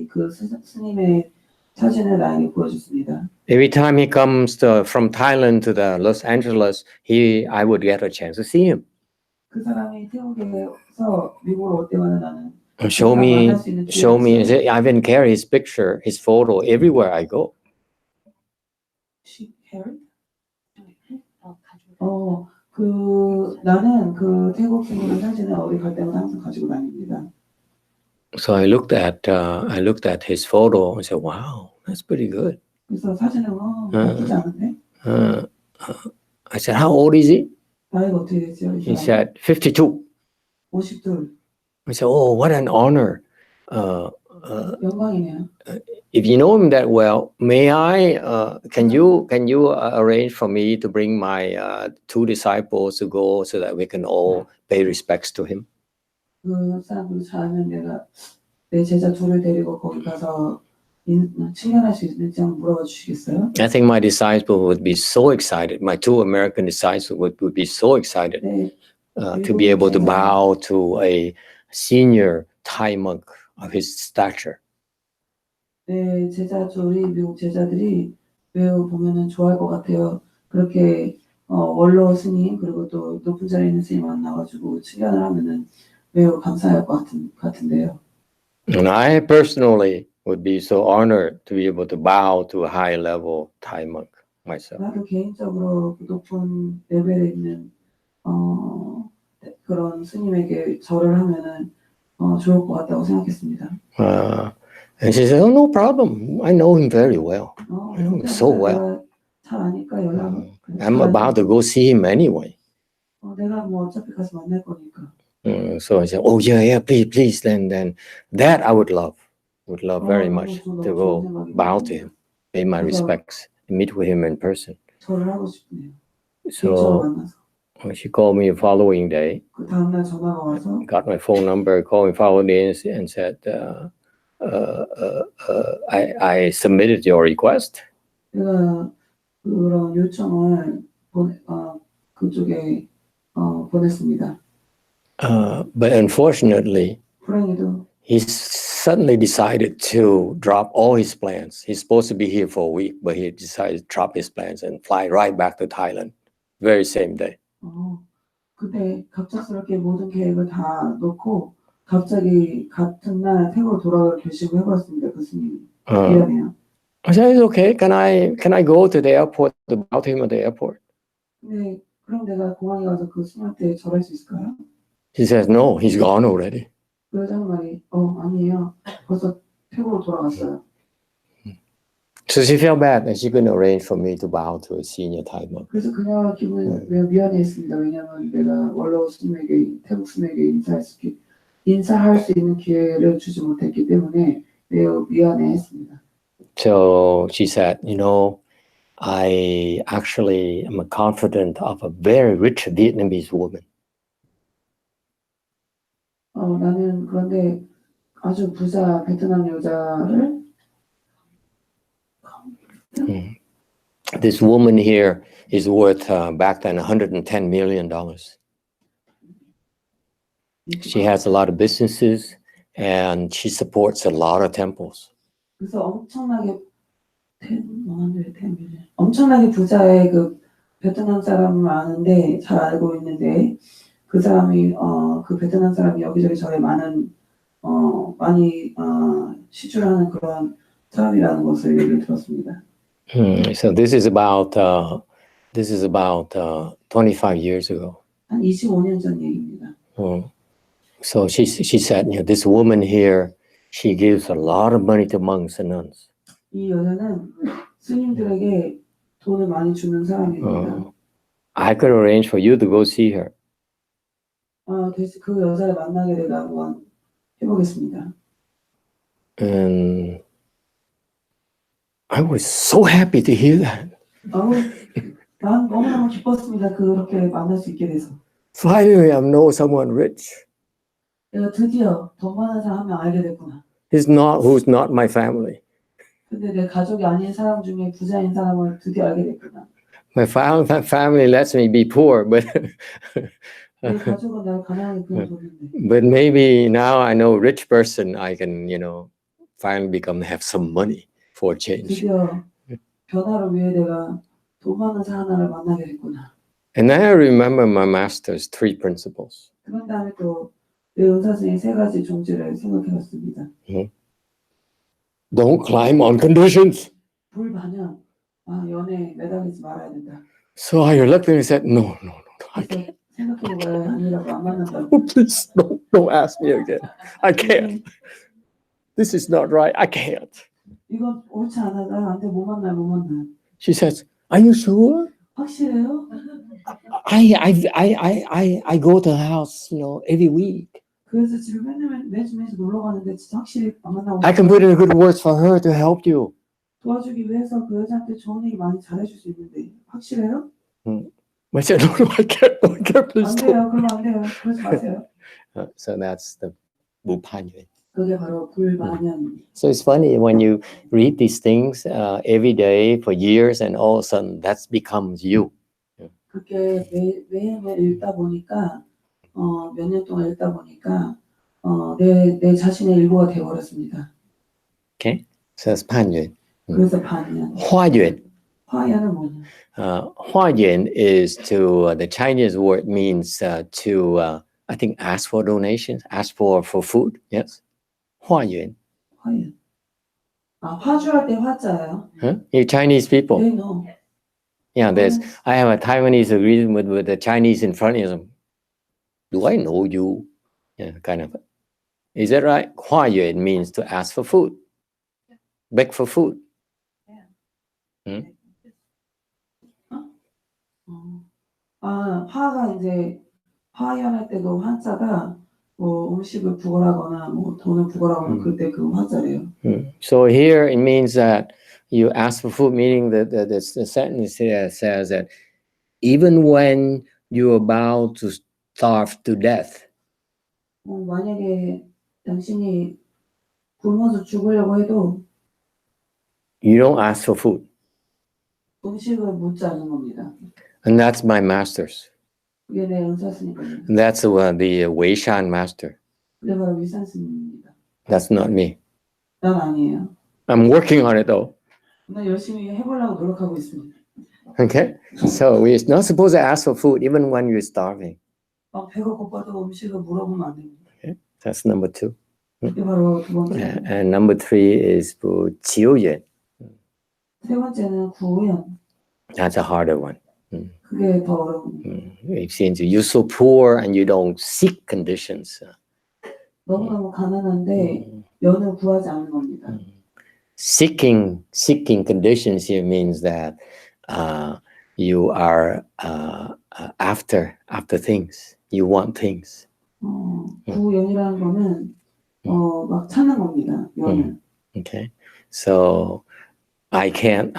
그 스님의 사진을 나에게 보여줬습니다. Every time he comes from Thailand to the Los Angeles, I would get a chance to see him. 그 사람이 태국에서 미국으로 올 때마다 나는 Show me. I even carry his picture, his photo everywhere I go. She carried? 나는 그 태국 스님의 사진을 어디 갈 때마다 항상 가지고 다닙니다. So I looked at his photo and said, "Wow, that's pretty good." 그래서 사진을 나쁘지 않은데? I said, "How old is he?" 나이가 어떻게 되죠? He said, 52. 52. I said, "Oh, what an honor." 영광이네요. If you know him that well, may I? Can you arrange for me to bring my 2 disciples to go so that we can all pay respects to him? 그 사람들 잘 알면 내가 내 제자 둘을 데리고 거기 가서 칭찬할 수 있는지 한번 물어봐 주시겠어요? I think my disciples would be so excited. My 2 American disciples would be so excited to be able to bow to a senior Thai monk of his stature. 네, 제자 둘이 미국 제자들이 매우 보면은 좋아할 것 같아요. 그렇게 원로 스님 그리고 또 높은 자리에 있는 스님 만나가지고 칭찬을 하면은 매우 감사할 것 같은데요. And I personally would be so honored to be able to bow to a high-level Thai monk myself. 나도 개인적으로 높은 레벨에 있는 그런 스님에게 절을 하면은 좋을 것 같다고 생각했습니다. And she said, "Oh, no problem. I know him very well. I know him so well. 잘 아니까 연락. I'm about to go see him anyway." 내가 뭐 어차피 가서 만날 거니까. So I said, "Oh yeah, please. Then that I would love very much to go bow to him, pay my respects, and meet with him in person." 절을 하고 싶네요. So 만나서. she called me the following day, 그 다음날 전화가 와서 got my phone number, called me following day, and said, I submitted your request. 내가 그런 요청을 그쪽에 보냈습니다. But unfortunately, 불행히도 he suddenly decided to drop all his plans. He's supposed to be here for a week, but he decided to drop his plans and fly right back to Thailand, very same day. 그때 갑작스럽게 모든 계획을 다 놓고 갑자기 같은 날 태국으로 돌아갈 결심을 해버렸습니다. 그 스님이. 미안해요. I said, "It's okay. Can I go to the airport to bow to him at the airport?" 네, 그럼 내가 공항에 가서 그 스님한테 절할 수 있을까요? He says, "No, he's gone already." 그 여자는 말이 아니에요. 벌써 태국으로 돌아갔어요. So she felt bad that she couldn't arrange for me to bow to a senior Thai monk. 그래서 그녀가 기분이 매우 미안해했습니다. 왜냐하면 내가 원로 스님에게 태국 스님에게 인사할 수 있는 기회를 주지 못했기 때문에 매우 미안해했습니다. So she said, I actually am a confidant of a very rich Vietnamese woman. 나는 그런데 아주 부자 베트남 여자를 This woman here is worth back then $110 million. She has a lot of businesses and she supports a lot of temples. 그래서 엄청나게 부자의 그 베트남 사람을 아는데 잘 알고 있는데 그 사람이 그 베트남 사람이 여기저기 절에 많이 시주하는 그런 사람이라는 것을 얘기를 들었습니다. So this is about 25 years ago. 한 25년 전 얘기입니다. So she said, this woman here, she gives a lot of money to monks and nuns. 이 여자는 스님들에게 돈을 많이 주는 사람입니다. I could arrange for you to go see her. 그 여자를 만나게 내가 한번 해보겠습니다. And I was so happy to hear that. 난 너무너무 기뻤습니다. 그렇게 만날 수 있게 돼서. Finally, I know someone rich. 내가 드디어 돈 많은 사람 한 명 알게 됐구나. Who's not my family. 근데 내 가족이 아닌 사람 중에 부자인 사람을 드디어 알게 됐구나. My family lets me be poor, but 내 가족은 날 가난하게 그냥 뒀는데. but maybe now I know a rich person, I can, finally have some money for a change. 드디어 변화를 위해 내가 돈 많은 사람 하나를 만나게 됐구나. And then I remember my master's 3 principles. 그런 다음에 또 내 은사스님의 3가지 종지를 생각해봤습니다. Don't climb on conditions. 불반영, 연애에 매달리지 말아야 된다. So I reluctantly said, no, I 그래서 can't. 생각해보면 아니라고 안 만난다고. Oh, please, don't ask me again. I can't. This is not right. I can't. 이건 옳지 않아. 나 나한테 못 만나. She says, are you sure? 확실해요? I go to the house, every week. 그래서 집에 매주 놀러 가는데 진짜 확실히 안 만나고 I can put in good words for her to help you. 도와주기 위해서 그 여자한테 좋은 얘기 많이 잘해줄 수 있는데 확실해요? I said, no, I can't, please 안 don't. 돼요. 그러면 안 돼요. 그러지 마세요. So that's the 무판yuan. 그게 바로 불반영. So it's funny when you read these things every day for years, and all of a sudden that becomes you. 그게 매일매일 읽다 보니까 몇 년 동안 읽다 보니까 내 자신의 일부가 되어버렸습니다. Okay, so that's 판유an. 그래서 반영. 화유an. 화연은 뭐냐? Huayuan is the Chinese word means to I think ask for donations, ask for food. Yes, Huayuan. 화연. 화주할 때 화자예요. Huh? You Chinese people. They know. Yeah, I have a Taiwanese agreement with the Chinese in front of them. Do I know you? Yeah, kind of. Is that right? Huayuan means to ask for food, beg for food. 화가 이제 화연할 때 그 화자가 뭐 음식을 구걸하거나 뭐 돈을 구걸하거나 그럴 때 그 화자래요. So here it means that you ask for food, meaning that the sentence here says that even when you're about to starve to death, 만약에 당신이 굶어서 죽으려고 해도 you don't ask for food. 음식을 묻지 않는 겁니다. And that's my master's. 그게 내 은사스님이에요. That's the Weishan master. 그게 바로 위산스님입니다. That's not me. 난 아니에요. I'm working on it though. 난 열심히 해보려고 노력하고 있습니다. Okay? So we're not supposed to ask for food even when you're starving. 막 배가 고파도 음식을 물어보면 안 됩니다. Okay? That's number 2. 그게 바로 두 번째. And number 3 is 지우연. 세 번째는 구우연. That's a harder one. 그게 더 어려운. It seems you're so poor and you don't seek conditions. 너무너무 가난한데 연을 구하지 않는 겁니다. Seeking conditions here means that you are after things. You want things. 구연이라는 거는 막 찾는 겁니다. 연을. Okay, so I can't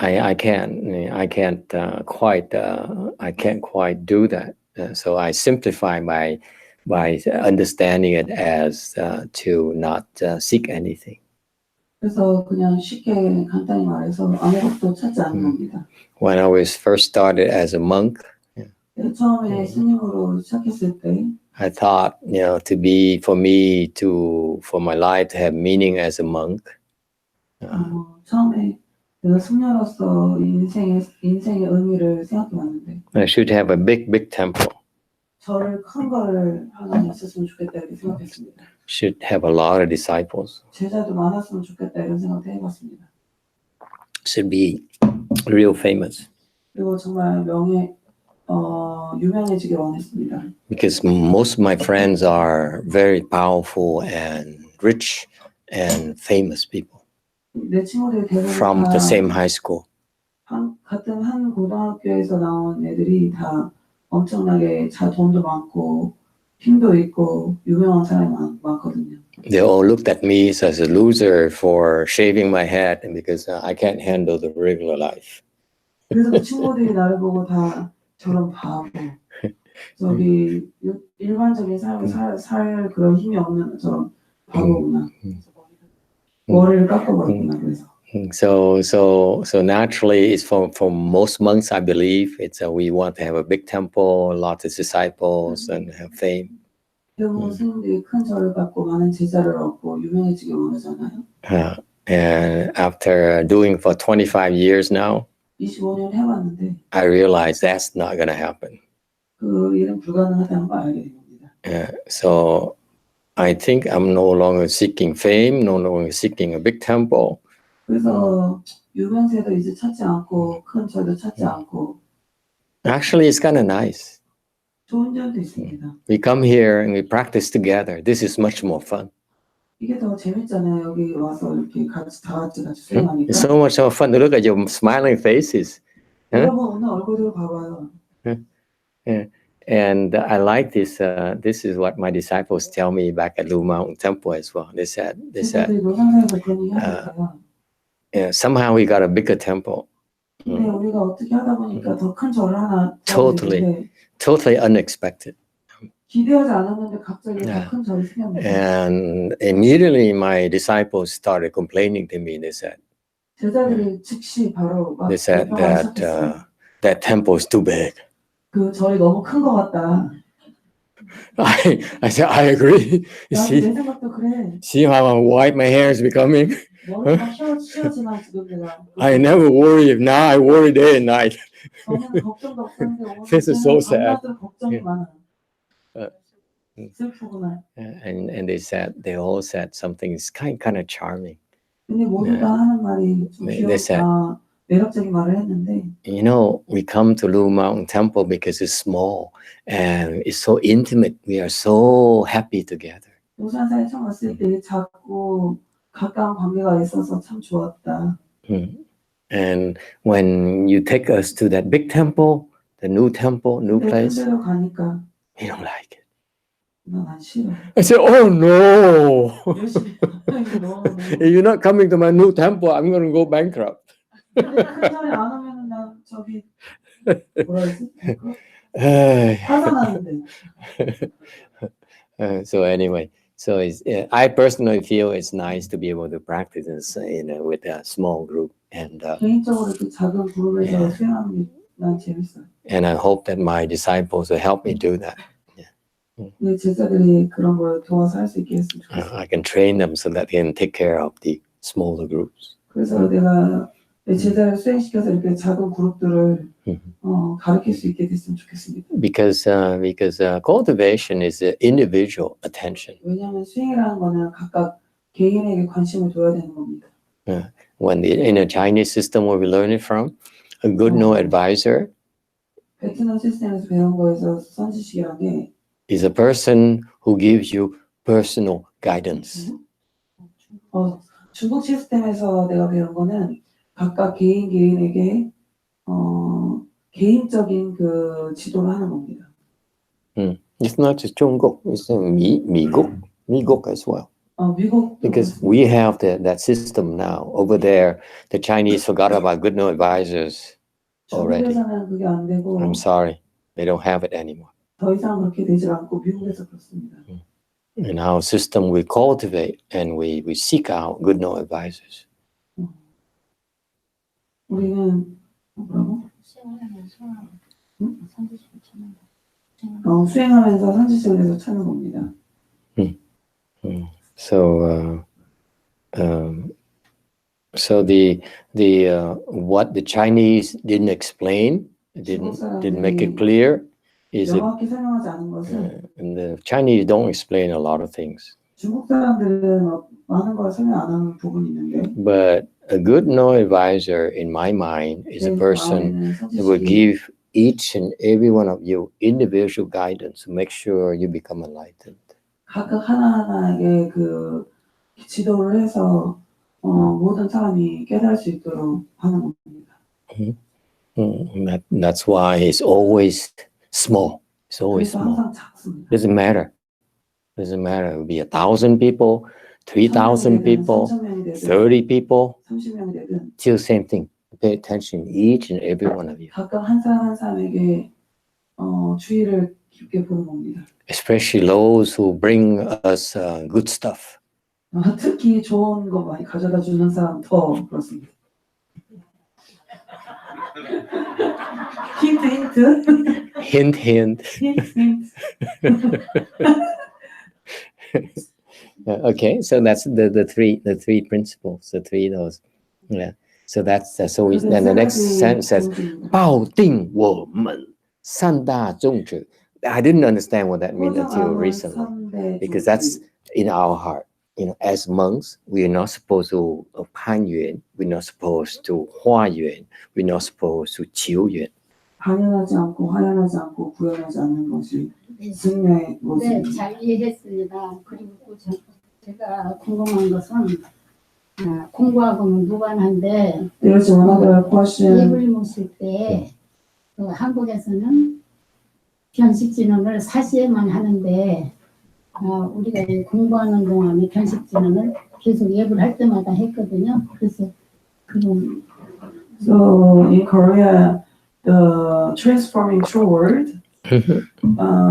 quite do that. So I simplify by understanding it as to not seek anything. 그래서 그냥 쉽게 간단히 말해서 아무것도 찾지 않는 겁니다. When I was first started as a monk, 처음에 스님으로 시작했을 때 I thought, for my life to have meaning as a monk, 처음에 내가 승려로서 인생의 의미를 생각해봤는데 I should have a big temple. 저를 큰 거를 하나 있었으면 좋겠다 이렇게 생각했습니다. Should have a lot of disciples. 제자도 많았으면 좋겠다 이런 생각도 해봤습니다. Should be real famous. 그리고 정말 유명해지길 원했습니다. Because most of my friends are very powerful and rich and famous people 내 친구들이 대부분 from 다 the same high school. 같은 한 고등학교에서 나온 애들이 다 엄청나게 돈도 많고 힘도 있고 유명한 사람이 많거든요. They all looked at me as a loser for shaving my head because I can't handle the regular life. 그래서 그 친구들이 나를 보고 다 저런 바보, 저기 일반적인 삶을 살 그런 힘이 없는 저런 바보구나. 머리를 깎아버렸구나 그래서. So naturally, it's for most monks, I believe, it's we want to have a big temple, lots of disciples, and have fame. 대부분 스님들이 큰 절을 갖고 많은 제자를 얻고 유명해지길 원하잖아요. And after doing for 25 years now, 25년 해왔는데 I realized that's not going to happen. 그 일은 불가능하다는 걸 알게 된 겁니다. So I think I'm no longer seeking fame, no longer seeking a big temple. 그래서 유명세도 이제 찾지 않고 큰 절도 찾지 않고. Actually, it's kind of nice. 좋은 점도 있습니다. We come here and we practice together. This is much more fun. 이게 더 재밌잖아요. 여기 와서 이렇게 다 같이 수행하니까. It's so much more fun to look at your smiling faces. 여러분 오늘 얼굴을 봐봐요. And I like this. This is what my disciples tell me back at Blue Mountain Temple as well. They said, 노상사에서 그런 얘기 하니까요. somehow we got a bigger temple. 근데 우리가 어떻게 하다 보니까 더 큰 절을 하나. Totally unexpected. 기대하지 않았는데 갑자기 더 큰 절이 생겼네요. And immediately my disciples started complaining to me. They said, 제자들이 즉시 바로 막 they said that temple is too big. 그 절이 너무 큰 것 같다. I said, I agree. 내 생각도 그래. See how white my hair is becoming? 머리가 휘어지만 지금 내가. I never worry. Now I worry day and night. 저는 걱정도 없었는데 This is so sad. 걱정이 많아. 슬프구나. And they all said something is kind of charming. 근데 모두 다 하는 말이 좀 귀엽다, 매력적인 말을 했는데. We come to Blue Mountain Temple because it's small and it's so intimate. We are so happy together. 노산사에 처음 왔을 때 작고 가까운 관계가 있어서 참 좋았다. And when you take us to that big temple, the new temple, new place, 그대로 가니까 we don't like it. 난 싫어. I said, oh no. 열심히 If you're not coming to my new temple, I'm going to go bankrupt. 큰 절에 안 오면은 난 저기 뭐라 그러지? 파산하는데. So anyway, I personally feel it's nice to be able to practice with a small group, and 개인적으로 그 작은 그룹에서 수행하는 게 난 재밌어요. And I hope that my disciples will help me do that. 내 제자들이 그런 걸 도와서 할 수 있게 했으면 좋겠어요. I can train them so that they can take care of the smaller groups. 그래서 내가 내 제자를 수행시켜서 이렇게 작은 그룹들을 가르칠 수 있게 됐으면 좋겠습니다. Because cultivation is individual attention. 왜냐하면 수행이라는 거는 각각 개인에게 관심을 둬야 되는 겁니다. When in a Chinese system where we learn it from, a good no advisor 베트남 시스템에서 배운 거에서 선지식이라는 게 is a person who gives you personal guidance. 중국 시스템에서 내가 배운 거는 각각 개인에게 개인적인 그 지도를 하는 겁니다. It's not just 중국, it's 미국 as well. 미국 Because we have that system now. Over there, the Chinese forgot about good no advisors already. 중국에서는 그게 안 되고 I'm sorry, they don't have it anymore. 더 이상 그렇게 되질 않고 미국에서 그렇습니다. In our system, we cultivate and we seek out good no advisors. 우리는 뭐라고? 수행하면서 응? 선지식을 찾는 거. 수행하면서 선지식에서 찾는 겁니다. So, so the what the Chinese didn't explain, didn't make it clear, is that 명확히 설명하지 않은 것은 and the Chinese don't explain a lot of things. 중국 사람들은 많은 걸 설명 안 하는 부분이 있는데 But a good no advisor, in my mind, is a 제 person 마음에는 that will 선지식이 give each and every one of you individual guidance to make sure you become enlightened. 각각 하나하나에게 그 지도를 해서 모든 사람이 깨달을 수 있도록 하는 겁니다. That's why it's always small. It's always 그래서 small. 항상 작습니다. Doesn't matter. Doesn't matter. It will be 1,000 people, 3,000 people, 3,000명이 되든 30 people. 30명이 되든 Still same thing. Pay attention, each and every one of you. 각각 한 사람 한 사람에게 주의를 깊게 보는 겁니다. Especially those who bring us good stuff. 특히 좋은 거 많이 가져다 주는 사람 더 그렇습니다. 힌트. Hint, hint. 힌트. Okay, so that's the three principles, the three those. Yeah. So that's so we then the next sentence says 抱定我们三大宗旨. I didn't understand what that means until recently, because that's in our heart. You know, as monks, we are not supposed to pan-yuan, we're not supposed to hua-yuan, we're not supposed to qiu-yuan. 반연하지 않고 화연하지 않고 구현하지 않는 것이 승려의 모습입니다. 네, 잘 이해했습니다. 그리고 제가 궁금한 것은 공부하고는 무관한데 There's another question. 예불 모실 때 한국에서는 변식진흥을 사시에만 하는데 우리가 공부하는 동안에 변식진흥을 계속 예불할 때마다 했거든요. 그래서 그럼 So in Korea, the transforming true word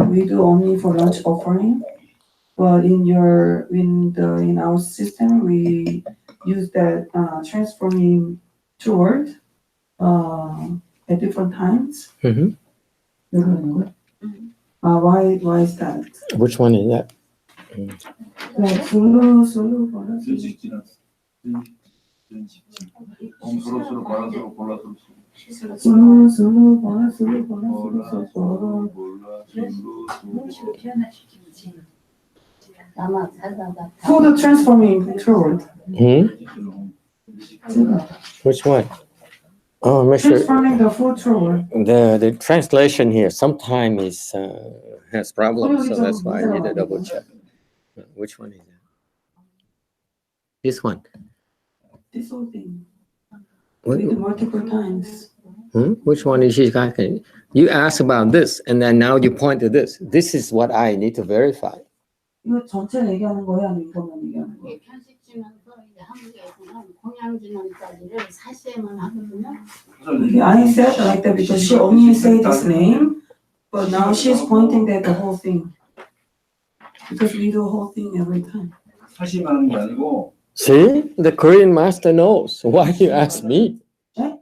we do only for lunch offering, but in our system we use that transforming true word at different times. Why is that? Which one is that? Sulu For the transforming true word. Which one? Oh, I'm not sure. Transforming the full true word. The translation here sometimes has problems, so that's why I need to double check. Which one is that? This one. This whole thing. What- We do multiple times. Which one is she asking? You asked about this, and then now you point to this. This is what I need to verify. 이거 전체를 얘기하는 거예요, 아니면 이것만 얘기하는 거예요? 편식진흥도 이제 한국에서는 공양진흥까지를 사시에만 하거든요. I said like that because she only said this name, but now she's pointing at the whole thing. Because we do the whole thing every time. 사심하는 게 아니고 See, the Korean master knows. Why you ask me?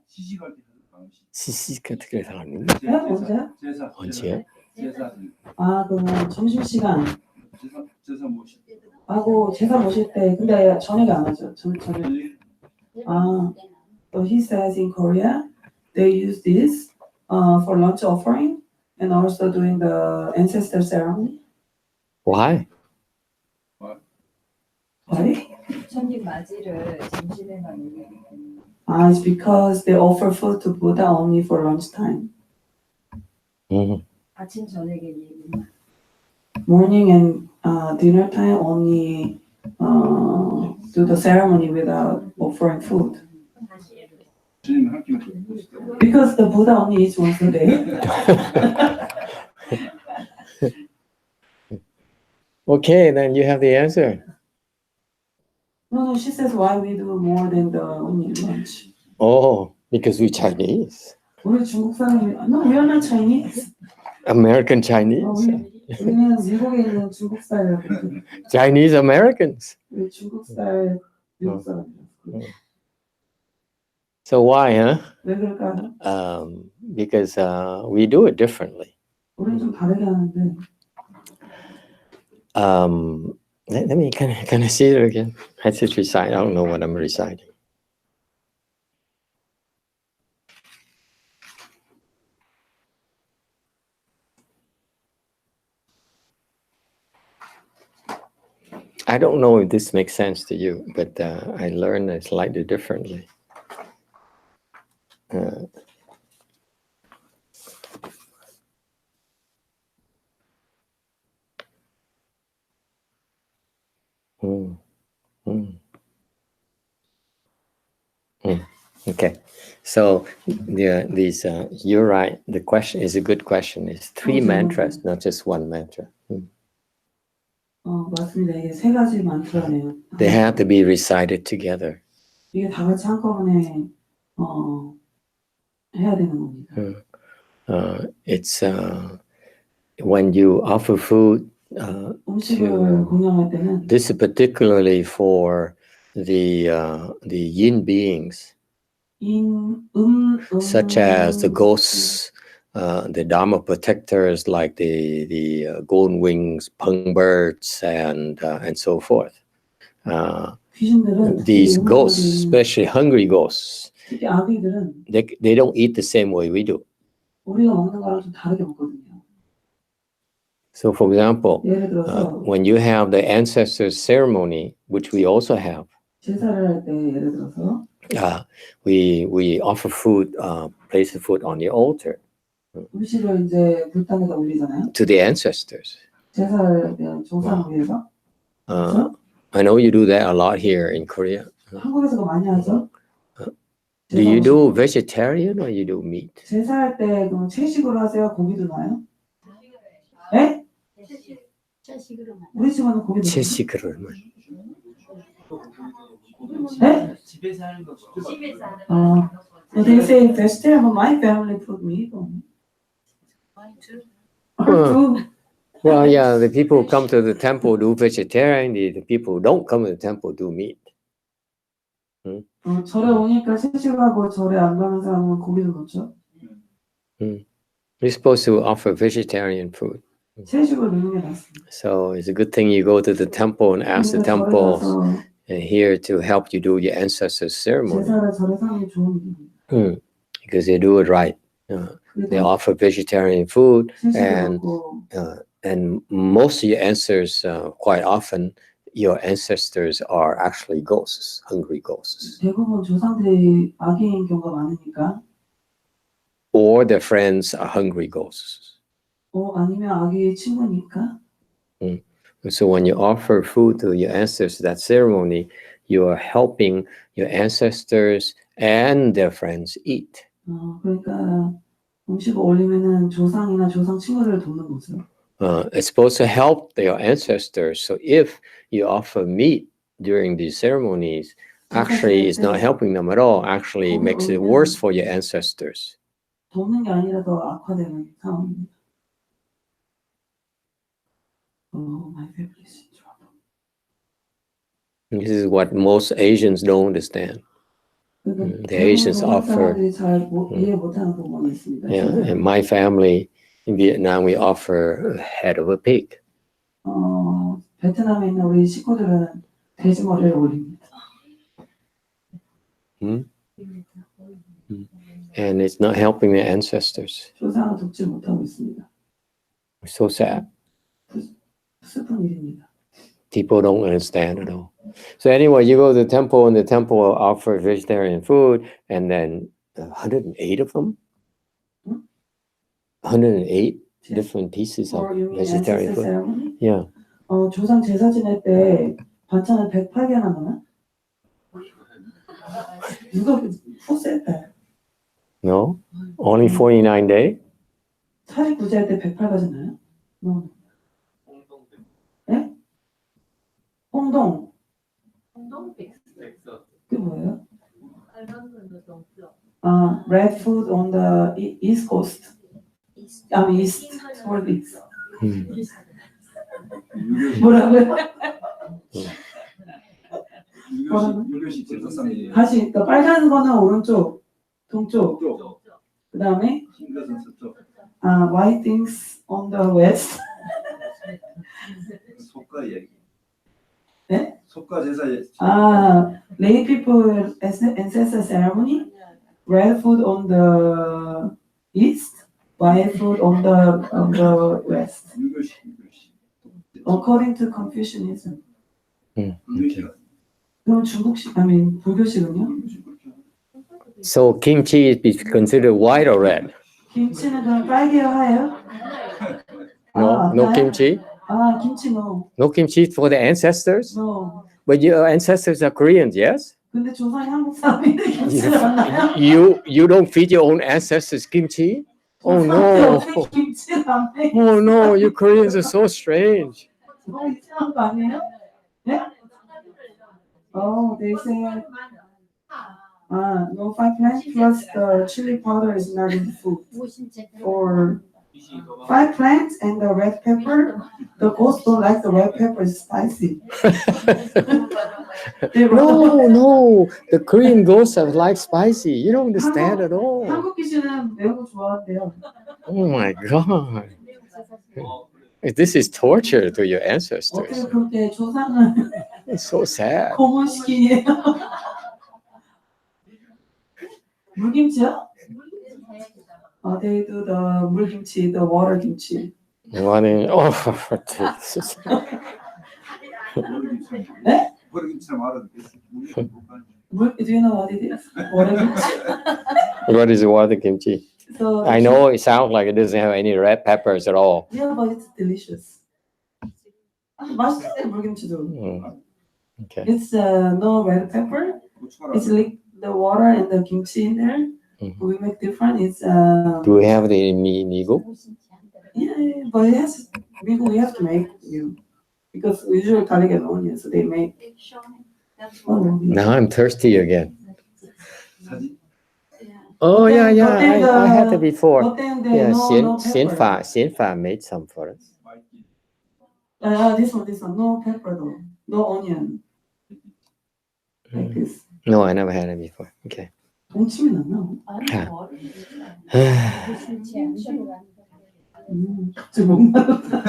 시식할 때 하는 시시 어떻게 하는? 언제요? 언제요? 제사 그러면 점심시간 제사 모실 때 하고 제사 모실 때, 근데 저녁에 안 하죠. 저녁에. So he says in Korea, they use this for lunch offering and also doing the ancestor ceremony. Why? Why? 부처님 맞이를 점심에만 올리기 때문에. It's because they offer food to Buddha only for lunchtime. 아침 저녁에 예불만. Morning and dinner time only do the ceremony without offering food. 주님 학교 모실 때 Because the Buddha only eats once a day. Okay, then you have the answer. No, she says why we do more than the only lunch. Oh, because we Chinese. 우리 중국 사람이 No, we are not Chinese. American Chinese. 우리는 미국에 있는 중국 살 Chinese Americans. 우리 중국 살 미국 사람이었어. So why, huh? 왜 그럴까? Because we do it differently. 우리는 좀 다르게 하는데 Let me can I see it again? I should recite. I don't know what I'm reciting. I don't know if this makes sense to you, but I learned it slightly differently. Okay, so you're right. The question is a good question. It's three mantras, not just one mantra. 맞습니다. 이게 세 가지 만트라네요. They have to be recited together. 이게 다 같이 한꺼번에 해야 되는 겁니다. It's when you offer food. 음식을 공양할 때는 This is particularly for the yin beings, such as the ghosts, the Dharma protectors, like the golden wings, pung birds, and so forth. 귀신들은 These ghosts, especially hungry ghosts, 특히 아기들은 they don't eat the same way we do. 우리가 먹는 거랑 좀 다르게 먹거든요. So, for example, 예를 들어서 when you have the ancestors ceremony, which we also have, 제사를 할 때 예를 들어서 we offer food, place the food on the altar 음식을 이제 불당에다 올리잖아요. to the ancestors. 제사를 때 조상을 위해서. I know you do that a lot here in Korea. 한국에서도 많이 하죠. Do you do vegetarian or you do meat? 제사할 때 그럼 채식으로 하세요? 고기도 넣어요? 네? 채식으로만. 우리 집안은 고기 넣어요. 채식으로만. 네? 집에서 하는 거. They say vegetarian, but my family put meat on. Well, yeah, the people who come to the temple do vegetarian. The people who don't come to the temple do meat. 절에 오니까 채식하고 절에 안 가는 사람은 고기도 넣죠. We're supposed to offer vegetarian food. 채식을 넣는 게 낫습니다. So it's a good thing you go to the temple and ask the temples here to help you do your ancestors' ceremony. 제사를 절에서 하는 게 좋은 일입니다. Because they do it right. They offer vegetarian food, and most of your ancestors, quite often, your ancestors are actually ghosts, hungry ghosts. 대부분 조상들이 아기인 경우가 많으니까. Or their friends are hungry ghosts. 아니면 아기의 친구니까. So when you offer food to your ancestors, that ceremony, you are helping your ancestors and their friends eat. 그러니까 음식을 올리면은 조상이나 조상 친구들을 돕는 거죠. It's supposed to help your ancestors. So if you offer meat during these ceremonies, actually it's not helping them at all. Actually makes it worse for your ancestors. 돕는 게 아니라 더 악화되는 상황입니다. My family is in trouble. This is what most Asians don't understand. The Asians offer. 잘 이해 못하는 부분이 있습니다. Yeah, in my family in Vietnam, we offer a head of a pig. 베트남에 있는 우리 식구들은 돼지 머리를 올립니다. And it's not helping the ancestors. 조상을 돕지 못하고 있습니다. So sad. 슬픈 일입니다. People don't understand at all. So anyway, you go to the temple and the temple will offer vegetarian food, and then 108 of them? 108 different pieces of vegetarian food. Yeah. 조상 제사 지낼 때 반찬을 108개나 넣나? 누가 포스했대? No? Only 49 days? 49제 할 때 108가지 나요? 네? 홍동. 그게 뭐예요? Red food on the East Coast. I'm east, toward east. 유교식 뭐라고요? 유교식 제사상이 다시, 그 빨간 거는 오른쪽, 동쪽. 쪽, 그 다음에 흰 것은 서쪽. white things on the west. 속가 이야기. 네? 속가 제사 lay people ancestor ceremony, red food on the east, white food on the west. 유교식. According to Confucianism. 유교식. 그럼 중국식, 불교식은요? 유교식 그렇게 하는 So kimchi is considered white or red? 김치는 그럼 빨개요, 하예요? No, no 하얘요? kimchi. 김치 no. No kimchi for the ancestors. No. But your ancestors are Koreans, yes? 근데 조상이 한국 사람인데 김치를 안 나요? You don't feed your own ancestors kimchi? Oh no! 어떻게 김치를 안 해? Oh no! You Koreans are so strange. 이상한 거 아니에요? 네? They say no 5 plants plus the chili powder is not in the food. Or 5 plants and the red pepper. The ghosts don't like the red pepper, it's spicy. No. The Korean ghosts are like spicy. You don't understand at all. 한국 귀신은 매운 거 좋아한대요. Oh my God. This is torture to your 어떻게 ancestors. 그렇게 조상을 It's so sad. 고문시키니? 물김치요? They do the 물김치, the water 김치. Morning. Oh, Jesus. 네? 버릇김치처럼 알아듣겠어. Do you know what it is? water 김치. What is water kimchi? So I know it sounds like it doesn't have any red peppers at all. Yeah, but it's delicious. 맛있어요, 물김치도. Okay. It's no red pepper. It's like the water and the kimchi in there. We make different. It's Do we have the migo? yeah, but it has we have to make because we usually garlic and onion, so they make. Now I'm thirsty again. 사진? Oh yeah, But yeah. then I had it before. But then they Yeah, no pepper. Xianfa made some for us. This one, no pepper though, no onion. Like this. No, I never had it before. Okay. 동치미 안 나와. 지금 목마르다.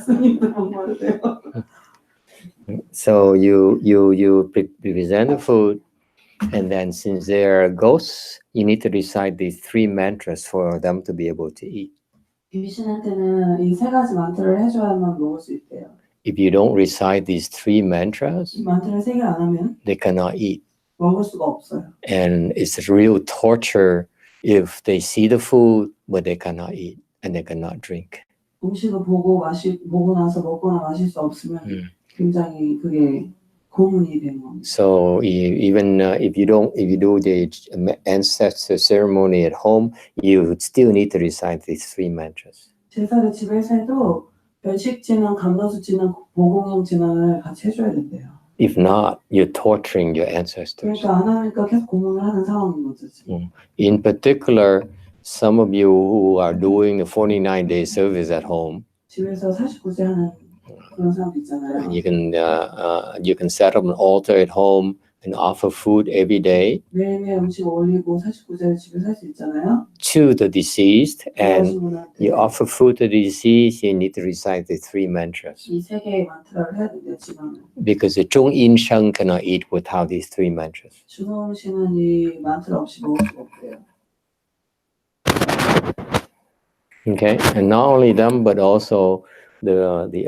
스님도 목마르대요. So you present the food, and then since there are ghosts, you need to recite these 3 mantras for them to be able to eat. 귀신한테는 이 3가지 만트를 해줘야만 먹을 수 있대요. If you don't recite these 3 mantras, 이 만트를 3개 안 하면 they cannot eat. 먹을 수가 없어요. And it's real torture if they see the food, but they cannot eat and they cannot drink. 음식을 보고 나서 먹거나 마실 수 없으면 굉장히 그게 고문이 되는 겁니다. So even if you do the ancestor ceremony at home, you still need to recite these 3 mantras. 제사를 집에서 해도 별식 진원, 감로수 진원, 보공용 진원을 같이 해줘야 된대요. If not, you're torturing your ancestors. 그러니까 안 하니까 계속 고문을 하는 상황인 거죠. 지금. In particular, some of you who are doing the 49-day service at home, 집에서 49제 하는 그런 사람도 있잖아요. and you can set up an altar at home and offer food every day 매일매일 음식 올리고 49제를 집에서 할 수 있잖아요. to the deceased, and 그러신 분한테 you offer food to the deceased. You need to recite the 3 mantras 이 3개의 만트라를 해야 된대요. 지금은. because the Zhong-In-Sheng cannot eat without these 3 mantras. 준호음 씨는 이 만트라 없이 먹을 수가 없대요. Okay, and not only them, but also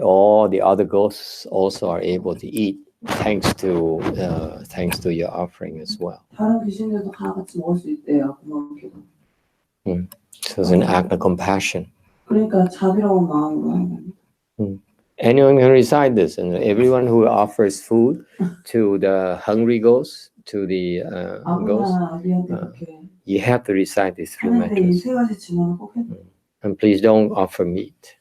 all the other ghosts also are able to eat thanks to your offering as well. 다른 귀신들도 다 같이 먹을 수 있대요. 고맙게도. So it's an act of compassion. 그러니까 자비로운 마음으로 하는 겁니다. Anyone can recite this, and everyone who offers food to the hungry ghosts, to the ghosts, 아무나 아기한테 그렇게 you have to recite these 3 하는데 이 mantras. 3가지 진원을 꼭 해야 돼요. And please don't offer meat.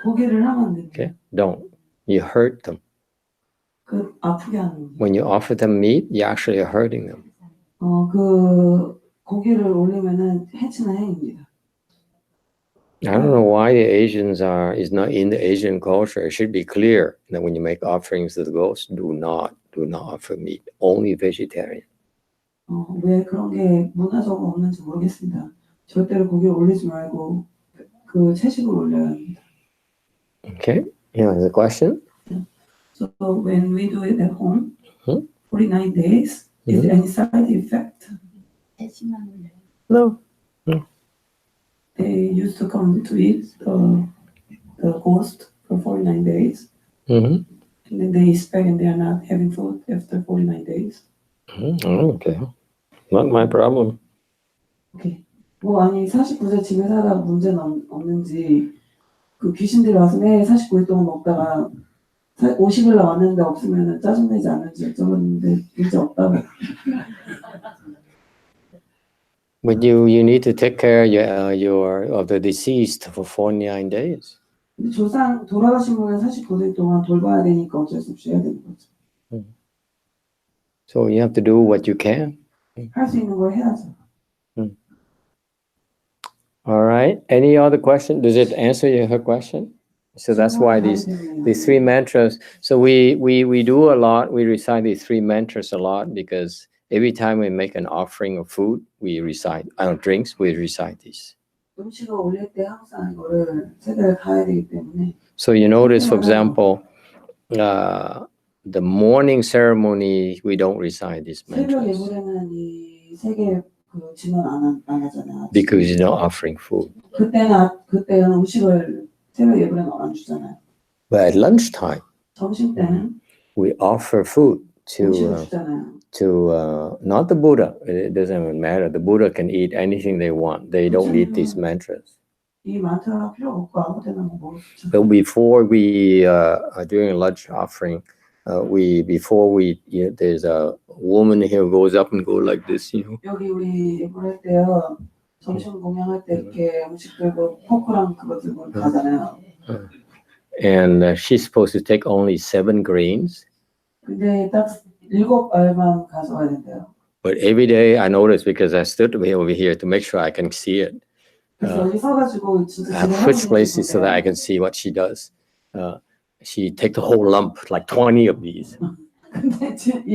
고기를 하면 안 된대요. Okay, don't. You hurt them. 그 아프게 하는 거예요. When you offer them meat, you actually are hurting them. 그 고기를 올리면은 해치는 행위입니다. I don't know why the Asians is not in the Asian culture. It should be clear that when you make offerings to the ghosts, do not offer meat, only vegetarian. 왜 그런 게 문화적으로 없는지 모르겠습니다. 절대로 고기를 올리지 말고 그 채식을 올려야 합니다. Okay, yeah, the question? So when we do it at home, Hmm? 49 days, is there any side effect? 대신만 올려요. No. They used to come to eat the ghost for 49 days, Mm-hmm. and then they expect and they are not having food after 49 days. Okay, not my problem. 오케이. 뭐 아니 49세 집에 살다가 문제는 없는지 그 귀신들이 와서 매 49일 동안 먹다가 50일 날 왔는데 없으면 짜증내지 않는지 여쭤봤는데 문제 없다고. But you need to take care of the deceased for 49 days. 근데 돌아가신 분은 49일 동안 돌봐야 되니까 어쩔 수 없이 해야 되는 거죠. So you have to do what you can. 할 수 있는 걸 해야죠. All right. Any other question? Does it answer her question? So that's why these three mantras. So we do a lot. We recite these three mantras a lot because every time we make an offering of food, we recite drinks. We recite these. 음식을 올릴 때 항상 이거를 세 개를 다 해야 되기 때문에. So you notice, for example, the morning ceremony, we don't recite these 새벽 mantras 예물에는 이 세 개 그 진원 안 하잖아요. because you're not offering food. 그때는 음식을 새벽 예물에는 안 주잖아요. But at lunchtime, 점심 때는 we offer food 음식을 주잖아요. to not the Buddha. It doesn't even matter. The Buddha can eat anything they want. They don't need these mantras. 이 만트가 필요 없고 아무 데나 먹을 수 있잖아요. But before we during lunch offering, there's a woman here who goes up and go like this, 여기 우리 예물할 때요. 점심 공양할 때 이렇게 음식 들고 포크랑 그거 들고 가잖아요. And she's supposed to take only 7 grains. 근데 딱 7알만 가져가야 된대요. But every day I notice because I stood over here to make sure I can see it. 그래서 여기 서가지고 진짜 I switch places so that I can see what she does. She takes the whole lump, like 20 of these. 근데 지금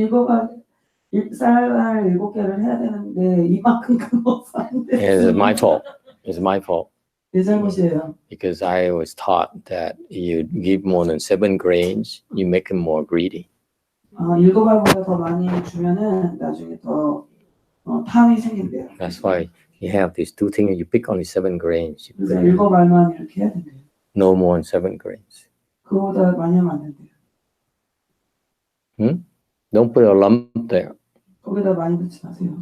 7알 7개를 해야 되는데 이만큼 먹어서 안 돼. And it's my fault. It's my fault. 내 잘못이에요. Because I was taught that you give more than 7 grains, you make them more greedy. 7알보다 더 많이 주면은 나중에 더 탐이 생긴대요. That's why you have these two things. You pick only 7 grains. 그래서 7알만 이렇게 해야 된대요. No more than 7 grains. 그거보다 많이 하면 안 된대요. Don't put a lump there. 거기다 많이 넣지 마세요.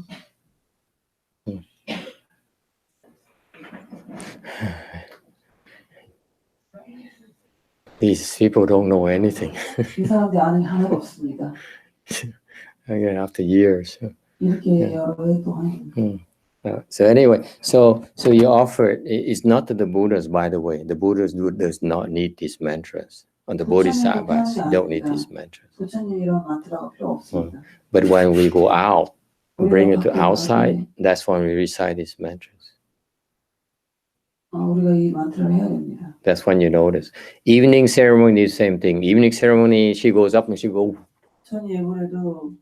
These people don't know anything. 이 사람들이 아는 게 하나도 없습니다. Again, after years. 이렇게 여러 해 동안. So anyway, so you offer it. It's not to the Buddhas, by the way. The Buddhas does not need these mantras. On the Bodhisattvas, don't need these mantras. 부처님 이런 만트라가 필요 없습니다. But when we go out, bring it to outside, that's when we recite these mantras. 우리가 이 만트를 해야 됩니다. That's when you notice. Evening ceremony is the same thing. Evening ceremony, she goes up and she goes. 전 예물에도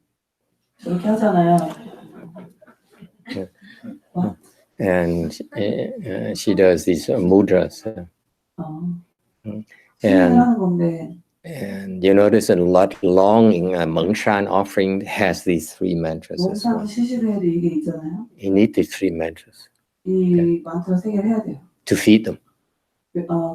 저렇게 하잖아요. And she does these mudras. 하는 건데. And you notice a lot long Mengshan offering has these 3 mantras as well. 몽상 시시도에도 이게 있잖아요. You need these 3 mantras 이 만트를 3개를 해야 돼요. to feed them.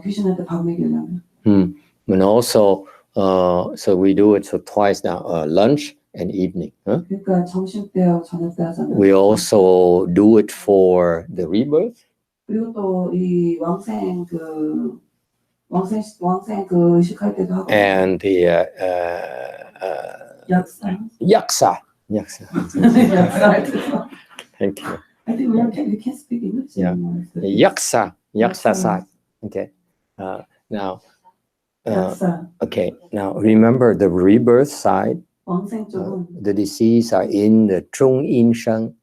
귀신한테 밥 먹이려면. And also, so we do it so twice now, lunch and evening. 그러니까 점심 때하고 저녁 때 하잖아요. We also do it for the rebirth. 그리고 또 이 왕생 그 의식할 때도 하고. And the 약사. yaksa. 약사. Thank you. I think we can speak English anymore. Yaksa side. Okay. Now, 약사. okay. Now remember the rebirth side. 왕생 쪽은 The deceased are in the Zhong Yin Sheng,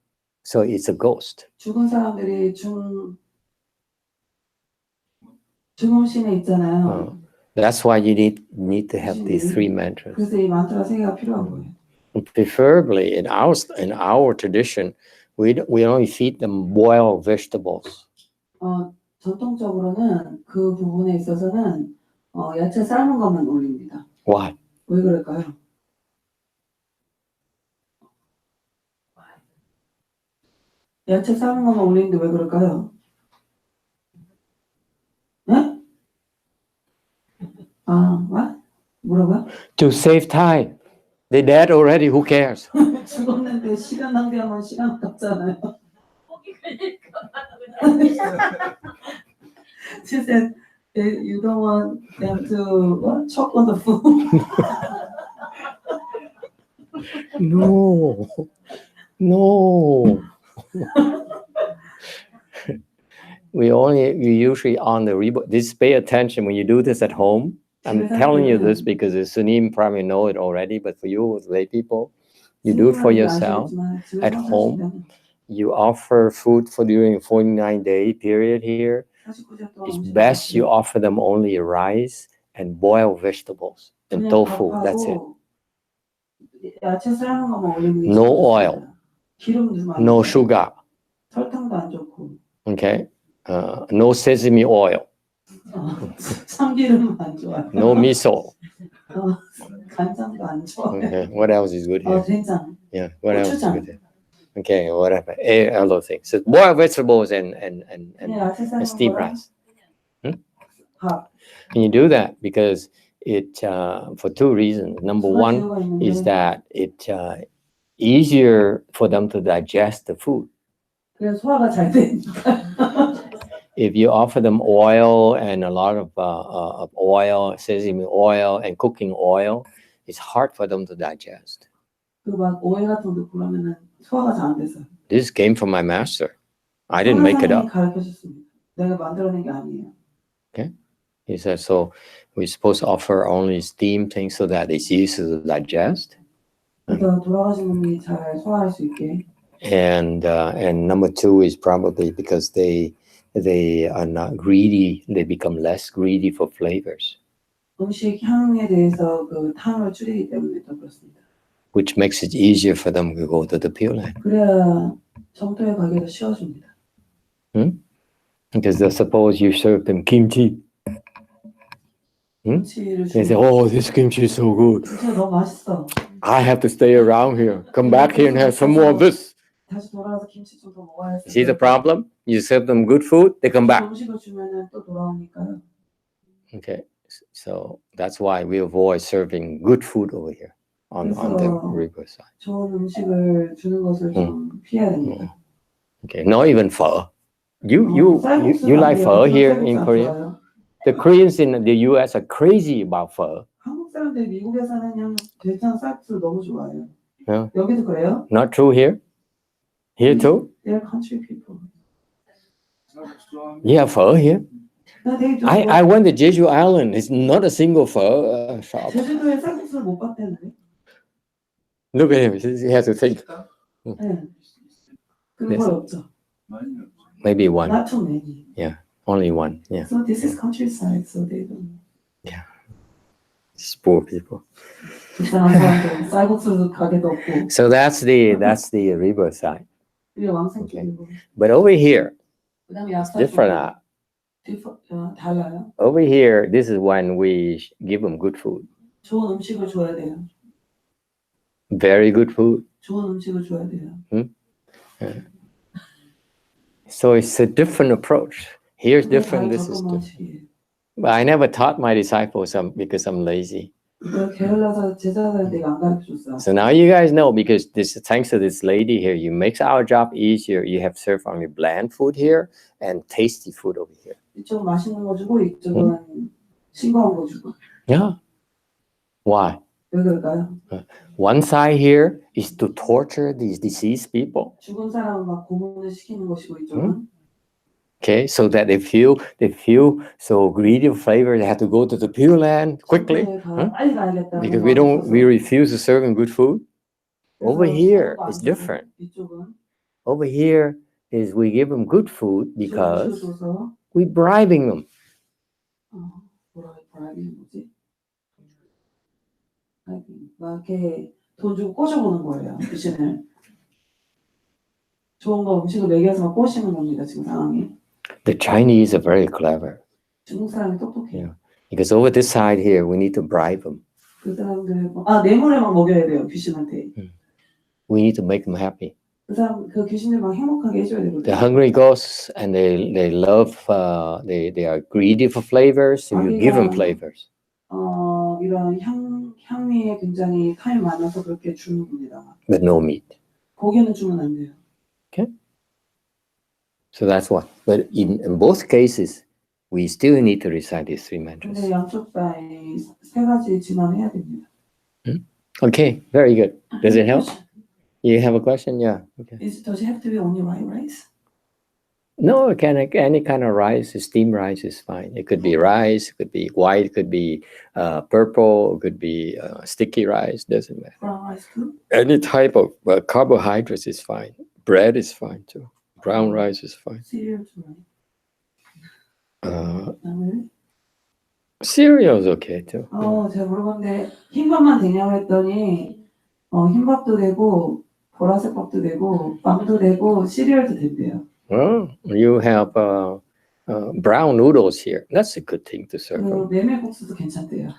so it's a ghost. 죽은 사람들이 중음신에 있잖아요. That's why you need to have these three mantras. 그래서 이 만트라 세 개가 필요한 거예요. Preferably in our tradition, we only feed them boiled vegetables. 전통적으로는 그 부분에 있어서는 야채 삶은 것만 올립니다. Why? 왜 그럴까요? 야채 삶은 것만 올리는데 왜 그럴까요? 네? what? 뭐라고요? To save time. They're dead already. Who cares? 죽었는데 시간 낭비하면 시간 아깝잖아요. She said, you don't want them to choke on the food. No. We usually on the reboot. Just pay attention when you do this at home. I'm telling you this because the Sunim probably know it already, but for you lay people, you do it for yourself at home. You offer food for during a 49-day period here. It's best you offer them only rice and boiled vegetables and tofu. That's it. No oil. No sugar. 설탕도 안 좋고. Okay. No sesame oil. 참기름 안 좋아요. No miso. 간장도 안 좋아요. Okay. What else is good here? 된장. Yeah. What else is 고추장. good here? Okay. Whatever. Other things. So boiled vegetables and steamed rice. 밥. And you do that because it for two reasons. Number one is that it easier for them to digest the food. 그래서 소화가 잘 되니까. If you offer them oil and a lot of oil, sesame oil and cooking oil, it's hard for them to digest. 그리고 막 오일 같은 거 넣고 그러면은 소화가 잘 안 돼서. This came from my master. I didn't make it up. 가르쳐줬습니다. 내가 만들어낸 게 아니에요. Okay. He said, so we're supposed to offer only steamed things so that it's easy to digest. 그래서 돌아가신 분이 잘 소화할 수 있게. And number two is probably because they are not greedy. They become less greedy for flavors. 음식 향에 대해서 그 탐을 줄이기 때문에 더 그렇습니다. Which makes it easier for them to go to the Pure Land. 그래야 정토에 가기가 쉬워집니다. Because suppose you serve them kimchi. 김치를 They say, oh, this kimchi is so good. 진짜 너무 맛있어. I have to stay around here. Come back here and have some more of this. 다시 돌아와서 김치 좀 더 먹어야 돼. See the problem? You serve them good food, they come back. 음식을 주면은 또 돌아오니까요. Okay, so that's why we avoid serving good food over here on the river side. 좋은 음식을 주는 것을 좀 피해야 됩니다. Okay, not even pho. You like pho here in Korea? The Koreans in the U.S. are crazy about pho. 한국 사람들 미국에서는 그냥 대창 쌀국수를 너무 좋아해요. Yeah. 여기도 그래요? Not true here? Here too? They're country people. Yeah, pho here. 나 되게 좀 I went to Jeju Island. It's not a single pho shop. 제주도에 쌀국수를 못 봤대는데. Look at him. He has to think. 네. 그런 거 없죠. Maybe one. Not too many. Yeah, only one. Yeah. So this is countryside, so they don't. It's poor people. 불쌍한 사람들 쌀국수 가게도 없고. So that's the river side. 이게 왕생길이고. But over here, 그다음에 it's different. 달라요. Over here, this is when we give them good food. 좋은 음식을 줘야 돼요. Very good food. 좋은 음식을 줘야 돼요. So it's a different approach. Here's different. This is different. But I never taught my disciples because I'm lazy. 게을러서 제자들한테 안 가르쳐줬어요. So now you guys know because thanks to this lady here, you makes our job easier. You have served only bland food here and tasty food over here. 이쪽은 맛있는 거 주고 이쪽은 싱거운 거 주고. Yeah. Why? 왜 그럴까요? One side here is to torture these deceased people. 죽은 사람은 막 고문을 시키는 것이고 이쪽은. Okay, so that they feel so greedy of flavor, they have to go to the Pure Land quickly. 빨리 가야겠다. Because we refuse to serve them good food. Over here is different. 이쪽은 Over here is we give them good food because 줘서 we're bribing them. 브라이빙 뭐지? 막 이렇게 돈 주고 꼬셔보는 거예요, 귀신을. 좋은 거 음식을 먹여서 막 꼬시는 겁니다, 지금 상황이. The Chinese are very clever. 중국 사람이 똑똑해요. Because over this side here, we need to bribe them. 그 사람들, 뇌물을 막 먹여야 돼요, 귀신한테. We need to make them happy. 그 귀신들 막 행복하게 해줘야 되거든요. The hungry ghosts, and they love, they are greedy for flavors, so you give them flavors. 이런 향미에 굉장히 탐이 많아서 그렇게 주는 겁니다. But no meat. 고기는 주면 안 돼요. So that's what. But in both cases, we still need to recite these three mantras. 근데 양쪽 다이 세 가지 진화해야 됩니다. Okay, very good. Does it help? You have a question? Yeah. Okay. Does it have to be only white rice? No, any kind of rice, steamed rice is fine. It could be rice, it could be white, it could be purple, it could be sticky rice, doesn't matter. Brown rice too? Any type of carbohydrates is fine. Bread is fine too. Brown rice is fine. Cereal too, right? really? Cereal is okay too. 제가 물어봤는데 흰밥만 되냐고 했더니 흰밥도 되고 보라색 밥도 되고 빵도 되고 시리얼도 된대요. Well, you have brown noodles here. That's a good thing to serve. 그 메밀국수도 괜찮대요.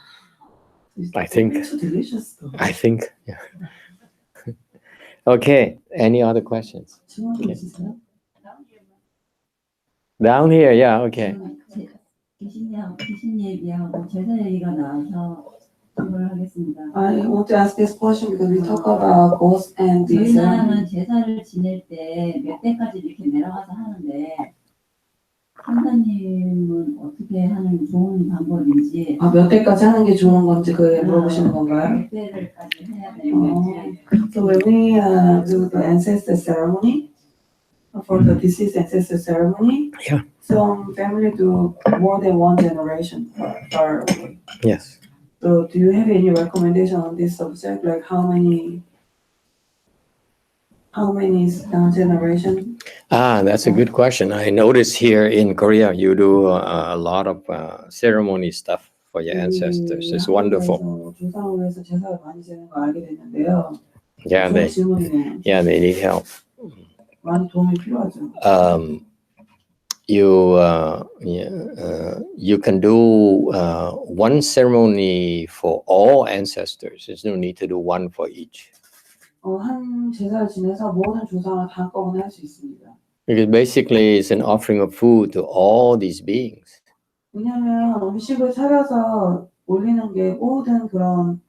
I think. It's so delicious though. I think. Yeah. Okay. Any other questions? 질문 있으세요? Down here. Yeah. Okay. 귀신 얘기하고 제사 얘기가 나와서 질문을 하겠습니다. I want to ask this question because we talk about ghosts and 저희 these. 나라는 제사를 지낼 때 몇 대까지 이렇게 내려가서 하는데 판사님은 어떻게 하는 게 좋은 방법인지 몇 대까지 하는 게 좋은 건지 그 물어보시는 건가요? 몇 대를까지 해야 되는 건지 So when we do the ancestor ceremony, for the deceased ancestor ceremony, Yeah. some family do more than one generation far away. Yes. So do you have any recommendation on this subject? Like how many generation? That's a good question. I notice here in Korea, you do a lot of ceremony stuff for your ancestors. It's wonderful. 조상을 위해서 제사를 많이 지내는 거 알게 됐는데요. Yeah, 좋은 질문이네요. they need help. 많이 도움이 필요하죠. You can do one ceremony for all ancestors. There's no need to do one for each. 한 제사를 지내서 모든 조상을 다 한꺼번에 할 수 있습니다. Because basically it's an offering of food to all these beings. 왜냐하면 음식을 차려서 올리는 게 모든 그런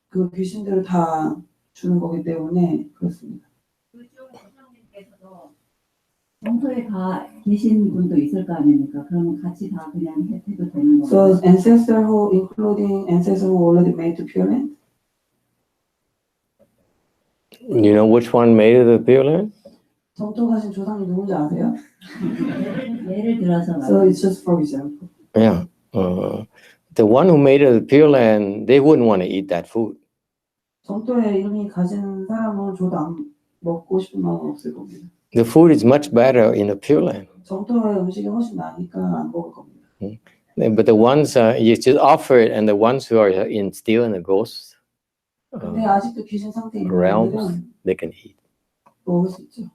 그 귀신들을 다 주는 거기 때문에 그렇습니다. 영토에 가 계신 분도 있을 거 아닙니까? 그러면 같이 다 그냥 해도 되는 So 거예요? ancestor who, including ancestor who already made to Pure Land? You know which one made it the Pure Land? 정토 가신 조상이 누군지 아세요? 예를 들어서 So it's just for example. Yeah. The one who made it the Pure Land, they wouldn't want to eat that food. 정토에 이름이 가진 사람은 저도 안 먹고 싶은 마음은 없을 겁니다. The food is much better in the Pure Land. 정토의 음식이 훨씬 나니까 안 먹을 겁니다. But the ones you just offer it, and the ones who are still in the ghost 근데 아직도 귀신 상태에 있는 realms, 분들은 they can eat. 먹을 수 있죠.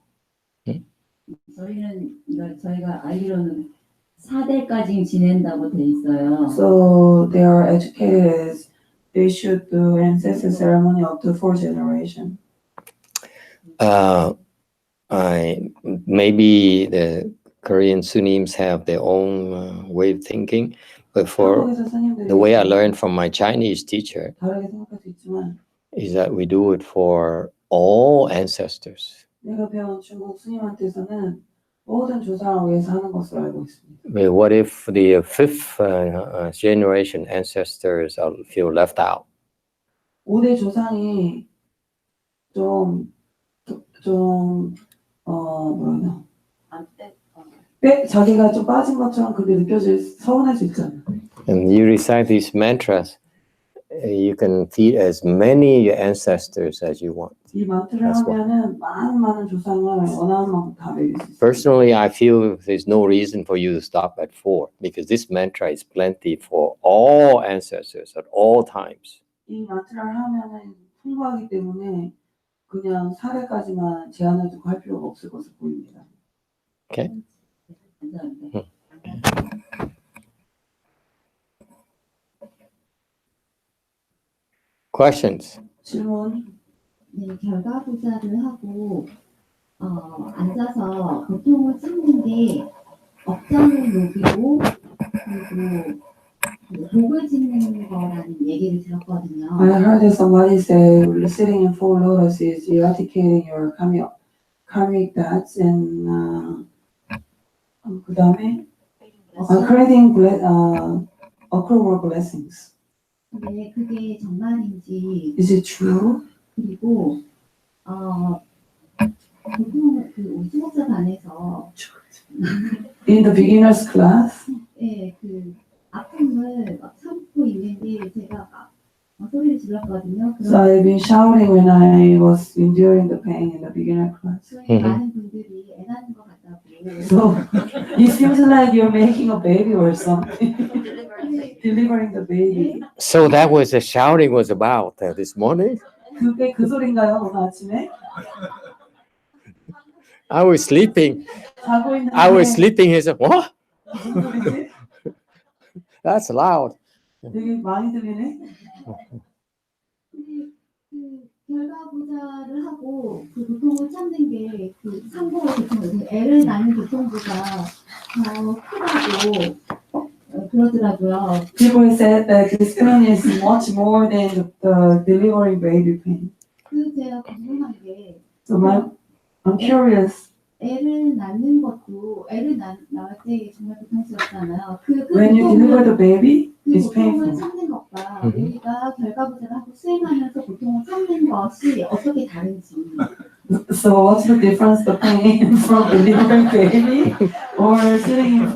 저희가 알기로는 4대까지 지낸다고 돼 있어요. So they are educated as they should do ancestor ceremony up to 4 generation. Maybe the Korean Sunims have their own way of thinking, but for 한국에서 스님들이 the way I learned from my Chinese teacher 다르게 생각할 수 있지만 is that we do it for all ancestors. 내가 배운 중국 스님한테서는 모든 조상을 위해서 하는 것으로 알고 있습니다. But what if the fifth generation ancestors feel left out? 5대 조상이 자기가 좀 빠진 것처럼 그게 서운할 수 있잖아요. And you recite these mantras, you can feed as many ancestors as you want. 이 만트를 That's why. 하면은 많은 조상을 원하는 만큼 다 매길 수 있어요. Personally, I feel there's no reason for you to stop at 4 because this mantra is plenty for all ancestors at all times. 이 만트를 하면은 풍부하기 때문에 그냥 4회까지만 제한을 두고 할 필요가 없을 것으로 보입니다. Okay? 감사합니다. Questions? 질문. 네, 결과보자를 하고 앉아서 고통을 참는 게 억장을 녹이고 그리고 그 복을 짓는 거라는 얘기를 들었거든요. I heard somebody say sitting in full lotus is eradicating your karmic debts and 그 다음에 creating accrue more blessings. 네, 그게 정말인지 Is it true? 그리고 보통 그 우리 수목사반에서 In the beginner's class, 예, 그 아픔을 막 참고 있는데 제가 막 소리를 질렀거든요. so I've been shouting when I was enduring the pain in the beginner class. 그러니 많은 분들이 애나는 것 같다고. So it seems like you're making a baby or something, delivering the baby. So that was the shouting was about this morning. 그게 그 소린가요 오늘 아침에? I was sleeping. 자고 있는데 I was sleeping. He said, "What? 무슨 소리지? That's loud." 되게 많이 들리네. 근데 그 결과보자를 하고 그 고통을 참는 게 그 상고의 고통, 애를 낳는 고통보다 더 크다고 그러더라고요. People said that this pain is much more than the delivering baby pain. 그 제가 궁금한 게 So I'm curious. 애를 낳는 것도 애를 낳을 때 정말 고통스럽잖아요. 그 When you deliver the baby, 그 it's 고통을 painful. 참는 것과 우리가 결과보자를 하고 수행하면서 고통을 참는 것이 어떻게 다른지. So what's the difference, the pain from delivering baby or sitting in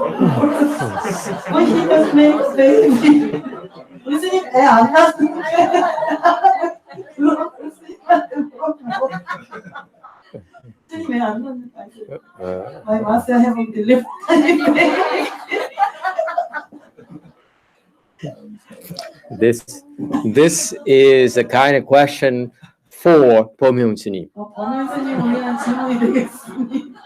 when he just makes baby? 교수님 애 안 낳았는데 그런 교수님한테 물어보고 교수님 애 안 낳는데 My master haven't delivered any baby. This is a kind of question for 범용스님. 범현스님 우리는 질문이 되겠습니다.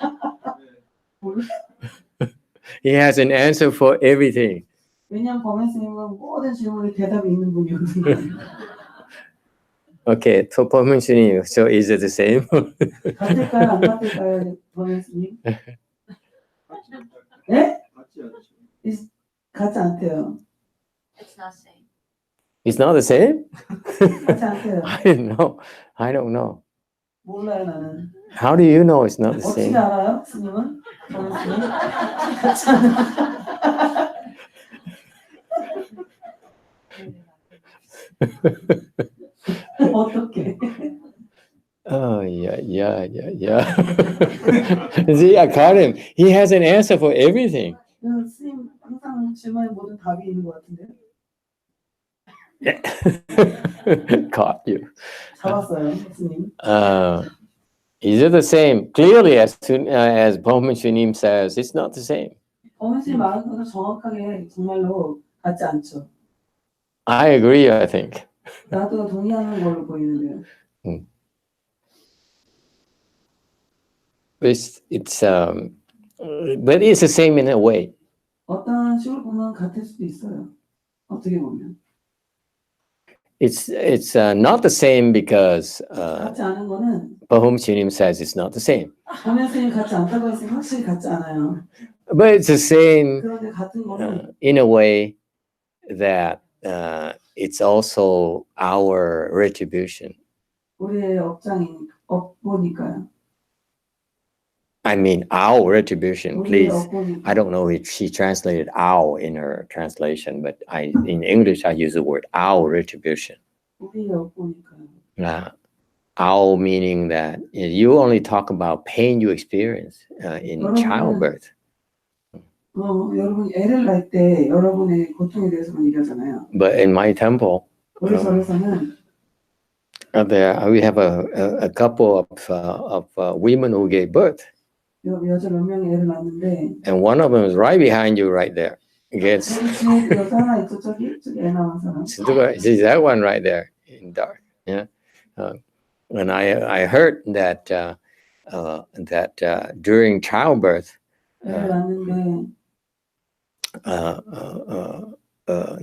He has an answer for everything. 왜냐면 범현스님은 모든 질문에 대답이 있는 분이거든요. Okay, so 범용스님, so is it the same? 같을까요? 안 같을까요? 범현스님? 네? 같지 않으시고. 같지 않대요. It's not same. It's not the same? 같지 않대요. I don't know. 몰라요 나는. How do you know it's not the 어떻게 same? 알아요? 스님은? 범현스님? 같지 않아요. 어떻게? Oh, yeah. See, I caught him. He has an answer for everything. 스님 항상 질문에 모든 답이 있는 것 같은데요? Caught you. 잡았어요, 스님. Is it the same? Clearly, as soon as 범용스님 says, it's not the same. 범현스님 말한 것은 정확하게 정말로 같지 않죠. I agree, I think. 나도 동의하는 걸로 보이는데요. But it's the same in a way. 어떤 식으로 보면 같을 수도 있어요. 어떻게 보면. It's not the same because 같지 않은 거는 범용스님 says it's not the same. 범현스님 같지 않다고 했으면 확실히 같지 않아요. But it's the same 그런데 같은 거는 in a way that it's also our retribution. 우리의 업보니까요. I mean, our retribution, 우리의 please. 업보니까. I don't know if she translated our in her translation, but in English, I use the word our retribution. 우리의 업보니까요. Our meaning that you only talk about pain you experience in childbirth. 여러분 애를 낳을 때 여러분의 고통에 대해서만 얘기하잖아요. But in my temple, 우리 절에서는 there we have a couple of women who gave birth, 여자 몇 명이 애를 낳는데 and one of them is right behind you, right there. Yes, 여기 뒤에 여자 하나 있죠. 저기 애 낳은 사람. see that one right there in dark. Yeah, and I heard that during childbirth, 애를 낳는데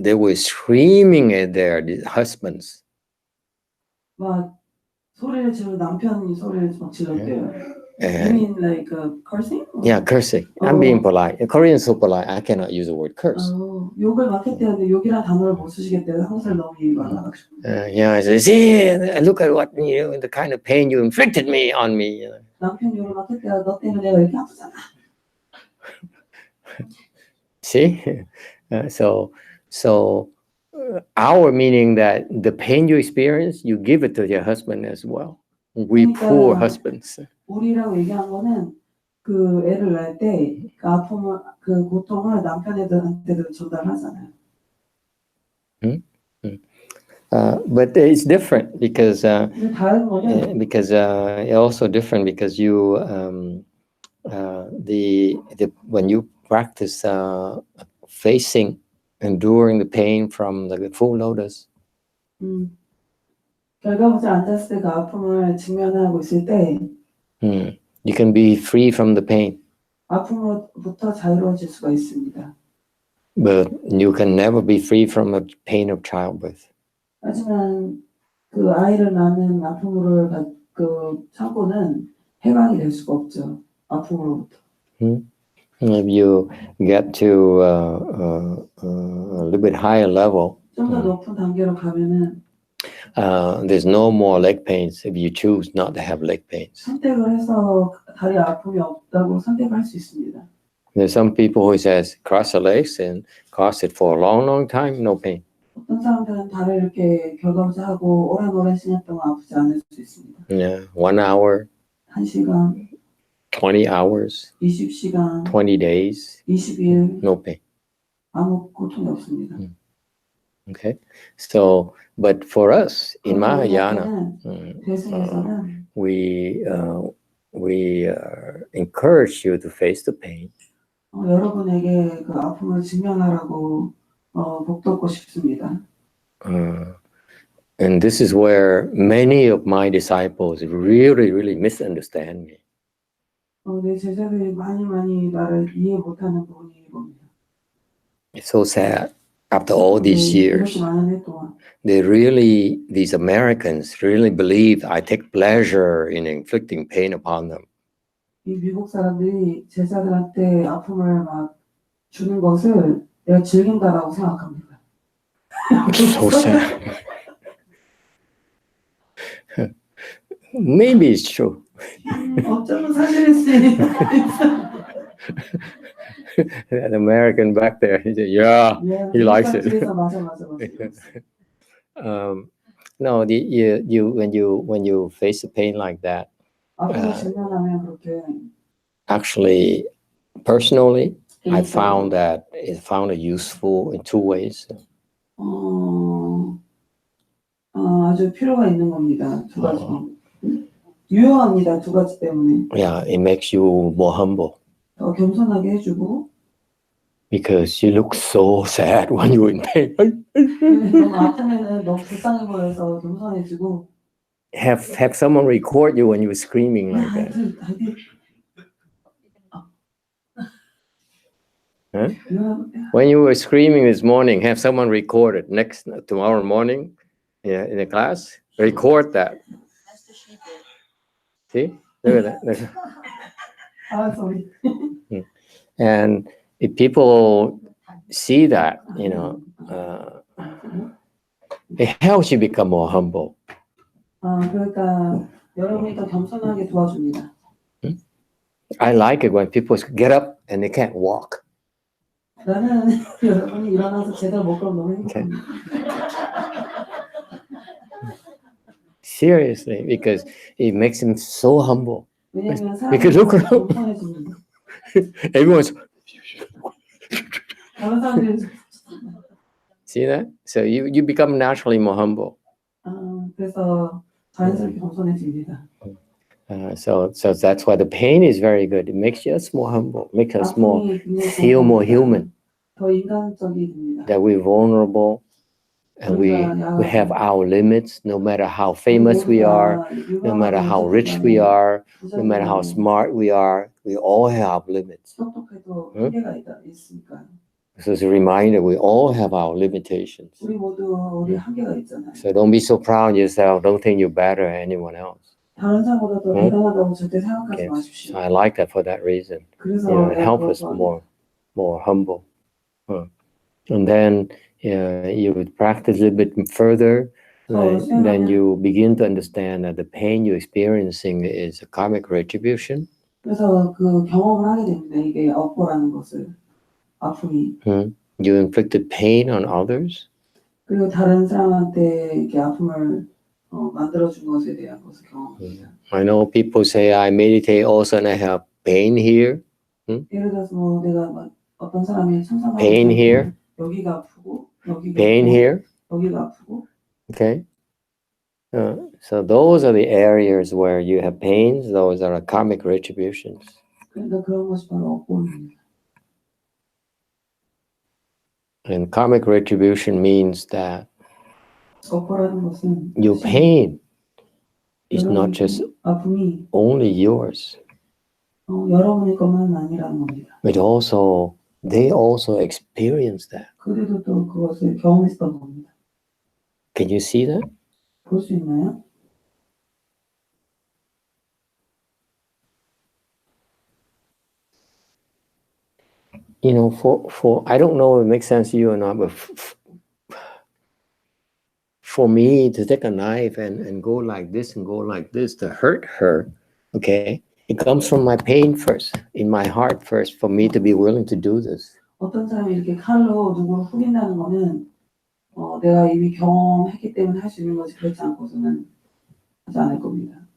they were screaming at their husbands. 막 소리를 지르고 남편이 소리를 막 질렀대요. You And mean like cursing? yeah, cursing. I'm being polite. Korean is so polite. I cannot use the word curse. 욕을 막 했대요. 근데 욕이란 단어를 못 쓰시겠대요. 한국사람 너무 많아가지고. Yeah, I say, see, look at what the kind of pain you inflicted on me. 남편 욕을 막 했대요. 너 때문에 내가 이렇게 아프잖아. See, our meaning that the pain you experience, you give it to your husband as well. We poor husbands. 우리라고 얘기한 거는 그 애를 낳을 때 그 아픔을 그 고통을 남편한테도 전달하잖아요. But it's different because 근데 다른 거는 it's also different because you when you practice facing enduring the pain from the full lotus. 결과부터 앉았을 때 그 아픔을 직면하고 있을 때 You can be free from the pain, 아픔으로부터 자유로워질 수가 있습니다. but you can never be free from the pain of childbirth. 하지만 그 아이를 낳는 아픔으로 그 참고는 해방이 될 수가 없죠. 아픔으로부터. If you get to a little bit higher level, 좀 더 높은 단계로 가면은 there's no more leg pains if you choose not to have leg pains. 선택을 해서 다리 아픔이 없다고 선택할 수 있습니다. There's some people who says cross the legs and cross it for a long, long time, no pain. 어떤 사람들은 다리를 이렇게 결과부자하고 오랜 시간 동안 아프지 않을 수 있습니다. Yeah, 1 hour, 1시간, 20 hours, 20시간, 20 days, 20일 no pain. 아무 고통이 없습니다. Okay, so but for us in Mahayana, 대승에서는 we encourage you to face the pain. 여러분에게 그 아픔을 직면하라고 복돋고 싶습니다. And this is where many of my disciples really misunderstand me. 내 제자들이 많이 나를 이해 못하는 부분이 이겁니다. It's so sad. After all these years, 이렇게 많은 해 동안 these Americans really believe I take pleasure in inflicting pain upon them. 이 미국 사람들이 제자들한테 아픔을 막 주는 것을 내가 즐긴다라고 생각합니다. So sad. Maybe it's true. 어쩌면 사실일 수 있어. That American back there, he said, yeah, he likes it. 맞아. No, when you face the pain like that, 아픔을 직면하면 그렇게 actually, personally, I found it useful in two ways. 아주 필요가 있는 겁니다. 두 가지. 유효합니다. 두 가지 때문에. Yeah, it makes you more humble. 더 겸손하게 해주고. Because you look so sad when you're in pain. 너무 아프면은 너무 불쌍해 보여서 겸손해지고. Have someone record you when you were screaming like that. Huh? When you were screaming this morning, have someone record it. Tomorrow morning, yeah, in the class, record that. That's the she did. See, look at that. sorry. And if people see that, it helps you become more humble. 그러니까 여러분이 더 겸손하게 도와줍니다. I like it when people get up and they can't walk. 나는 여러분이 일어나서 제대로 못 걸으면 너무 행복합니다. Seriously, because it makes them so humble. 왜냐면 Because look around. 겸손해집니다. Everyone's 다른 사람들이 see that? So you become naturally more humble. 그래서 자연스럽게 겸손해집니다. So that's why the pain is very good. It makes us more humble, makes us more 아픔이 굉장히 feel more human. 더 인간적이 됩니다. That we're vulnerable, and we have our limits. No matter how famous we are, no matter how rich we are, no matter how smart we are, we all have limits. 똑똑해도 한계가 있으니까요. So it's a reminder we all have our limitations. 우리 모두 우리 한계가 있잖아요. So don't be so proud of yourself. Don't think you're better than anyone else. 다른 사람보다 더 대단하다고 절대 생각하지 Okay. 마십시오. I like that for that reason. 그래서 It helps us more humble. And then you would practice a little bit further. Then you begin to understand that the pain you're experiencing is a karmic retribution. 그래서 그 경험을 하게 됩니다. 이게 업보라는 것을 아픔이. You inflicted pain on others. 그리고 다른 사람한테 이렇게 아픔을 만들어준 것에 대한 것을 경험합니다. I know people say I meditate also and I have pain here. 예를 들어서 뭐 내가 막 어떤 사람이 참상하고 Pain here. 여기가 아프고 여기가 Pain 아프고, here. 여기가 아프고. Okay. So those are the areas where you have pains. Those are karmic retributions. 그러니까 그런 것이 바로 업보입니다. And karmic retribution means that 업보라는 것은 your pain is not just 아픔이 only yours, 여러분의 것만 아니라는 겁니다. but also they also experience that. 그들도 또 그것을 경험했던 겁니다. Can you see that? 볼 수 있나요? You know, for I don't know if it makes sense to you or not, but for me to take a knife and go like this and go like this to hurt her, okay, it comes from my pain first, in my heart first, for me to be willing to do this. 어떤 사람이 이렇게 칼로 누구를 후린다는 거는 내가 이미 경험했기 때문에 할 수 있는 거지 그렇지 않고서는 하지 않을 겁니다.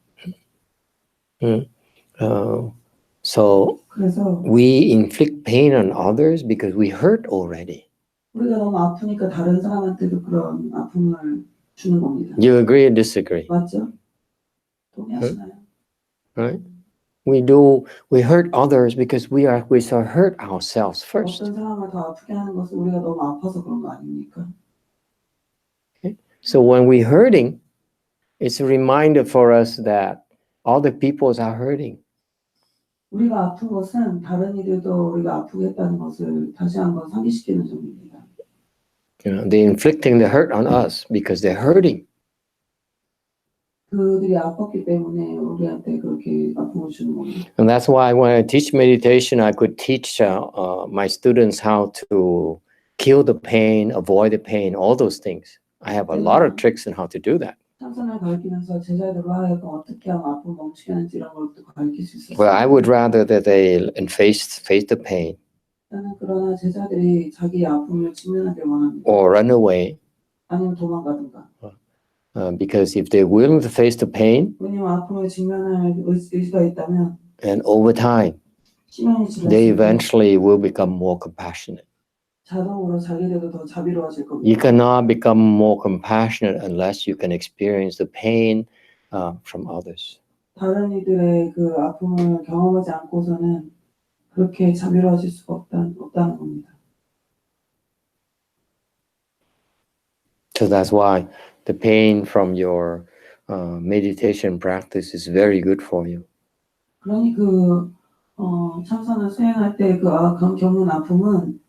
So 그래서 we inflict pain on others because we hurt already. 우리가 너무 아프니까 다른 사람한테도 그런 아픔을 주는 겁니다. You agree or disagree? 맞죠? 동의하시나요? Right? We hurt others because we so hurt ourselves first. 어떤 사람을 더 아프게 하는 것은 우리가 너무 아파서 그런 거 아닙니까? So when we're hurting, it's a reminder for us that other people are hurting. 우리가 아픈 것은 다른 이들도 우리가 아프게 했다는 것을 다시 한번 상기시키는 점입니다. You know, they're inflicting the hurt on us because they're hurting. 그들이 아팠기 때문에 우리한테 그렇게 아픔을 주는 겁니다. And that's why when I teach meditation, I could teach my students how to kill the pain, avoid the pain, all those things. I have a lot of tricks on how to do that. 참선을 가르치면서 제자들로 하여금 어떻게 하면 아픔을 멈추게 하는지 이런 걸 또 가르칠 수 있었어요. Well, I would rather that they face the pain 나는 그러나 제자들이 자기의 아픔을 직면하길 원합니다. or run away. 아니면 도망가든가. Because if they're willing to face the pain, 왜냐면 아픔을 직면할 의지가 있다면 and over time, 시간이 지날수록 they eventually will become more compassionate. 자동으로 자기들도 더 자비로워질 겁니다. You cannot become more compassionate unless you can experience the pain from others. 다른 이들의 그 아픔을 경험하지 않고서는 그렇게 자비로워질 수가 없다는 겁니다. So that's why the pain from your meditation practice is very good for you. 그러니 참선을 수행할 때 겪는 아픔은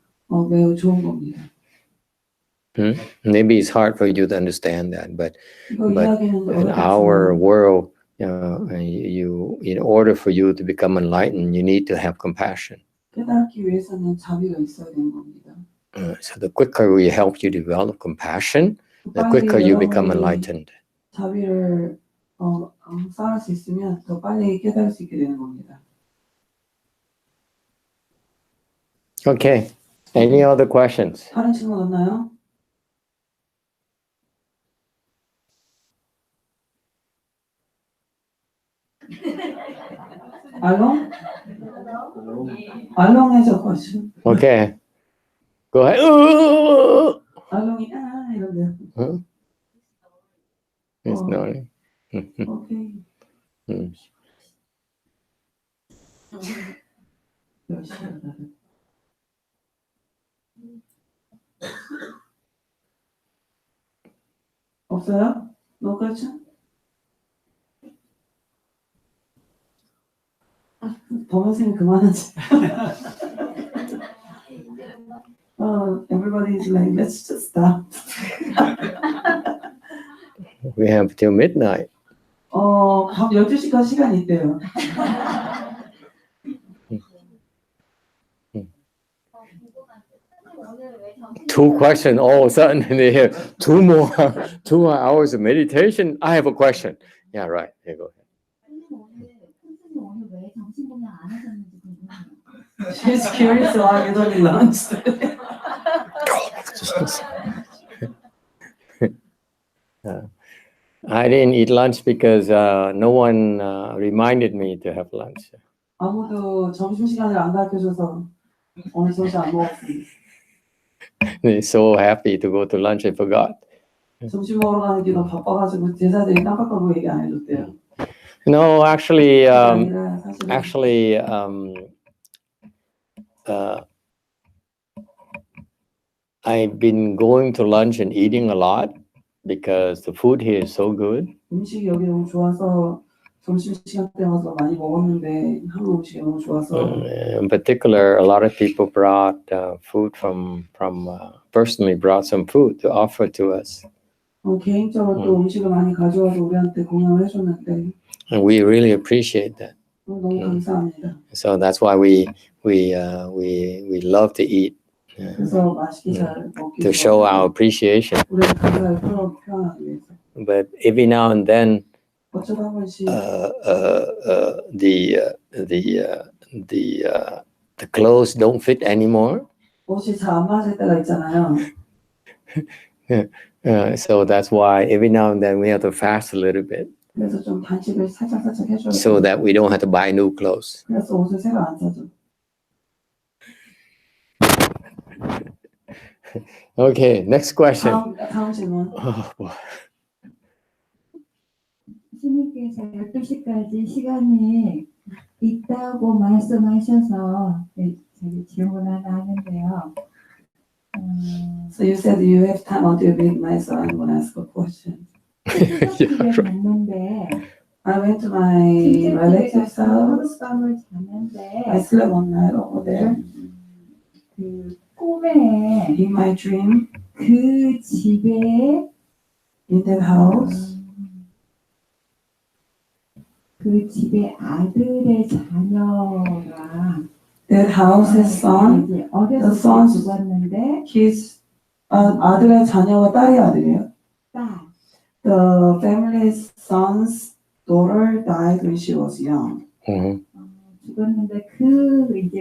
매우 좋은 겁니다. Maybe it's hard for you to understand that, but 이거 이야기는 in our world, in order for you to become enlightened, you need to have compassion. 깨닫기 위해서는 자비가 있어야 되는 겁니다. So the quicker we help you develop compassion, the quicker you become enlightened. 자비를 쌓을 수 있으면 더 빨리 깨달을 수 있게 되는 겁니다. Okay. Any other questions? 다른 질문 없나요? 알롱? 알롱의 question. Okay. Go ahead. 알롱이 이런데요. It's not. 오케이. Mm. 열심히 하다. 없어요? No question? 범선생님 그만하지. Everybody is like, let's just stop. We have till midnight. 밤 12시까지 시간이 있대요. Two questions all of a sudden, and they have 2 more hours of meditation. I have a question. Yeah, right. Here you go. 선생님 오늘 왜 점심 공연 안 하셨는지 궁금해요. She's curious why you don't lunch. I didn't eat lunch because no one reminded me to have lunch. 아무도 점심시간을 안 가르쳐줘서 오늘 점심 안 먹었습니다. They're so happy to go to lunch, I forgot. 점심 먹으러 가는 게 너무 바빠가지고 제자들이 깜빡하고 얘기 안 해줬대요. No, actually, 그게 아니라 사실은 actually, I've been going to lunch and eating a lot because the food here is so good. 음식이 여기 너무 좋아서 점심시간 때 와서 많이 먹었는데 한국 음식이 너무 좋아서 In particular, a lot of people brought food personally brought some food to offer to us. 개인적으로 또 음식을 많이 가져와서 우리한테 공양을 해줬는데 And we really appreciate that. 너무 감사합니다. So that's why we love to eat 그래서 맛있게 잘 먹기 to show our appreciation. 우리의 감사를 표현하기 위해서. But every now and then, 어쩌다 한 번씩 the clothes don't fit anymore. 옷이 잘 안 맞을 때가 있잖아요. So that's why every now and then we have to fast a little bit 그래서 좀 단식을 살짝 해줘요. so that we don't have to buy new clothes. 그래서 옷을 새로 안 사죠. Okay, next question. 다음 질문. Oh, boy. 스님께서 12시까지 시간이 있다고 말씀하셔서 저기 질문 하나 하는데요. So you said you have time until midnight, so I'm going to ask a question. 집에 갔는데 I went to my relative's house. 하룻밤을 잤는데 I slept one night over there. 그 꿈에 In my dream, 그 집에 in that house, 그 집에 아들의 자녀가 that house's son, 이제 어렸을 때 sons- 죽었는데 his 아들의 자녀가 딸이 아들이에요. 딸 The family's son's daughter died when she was young. Mhm. 죽었는데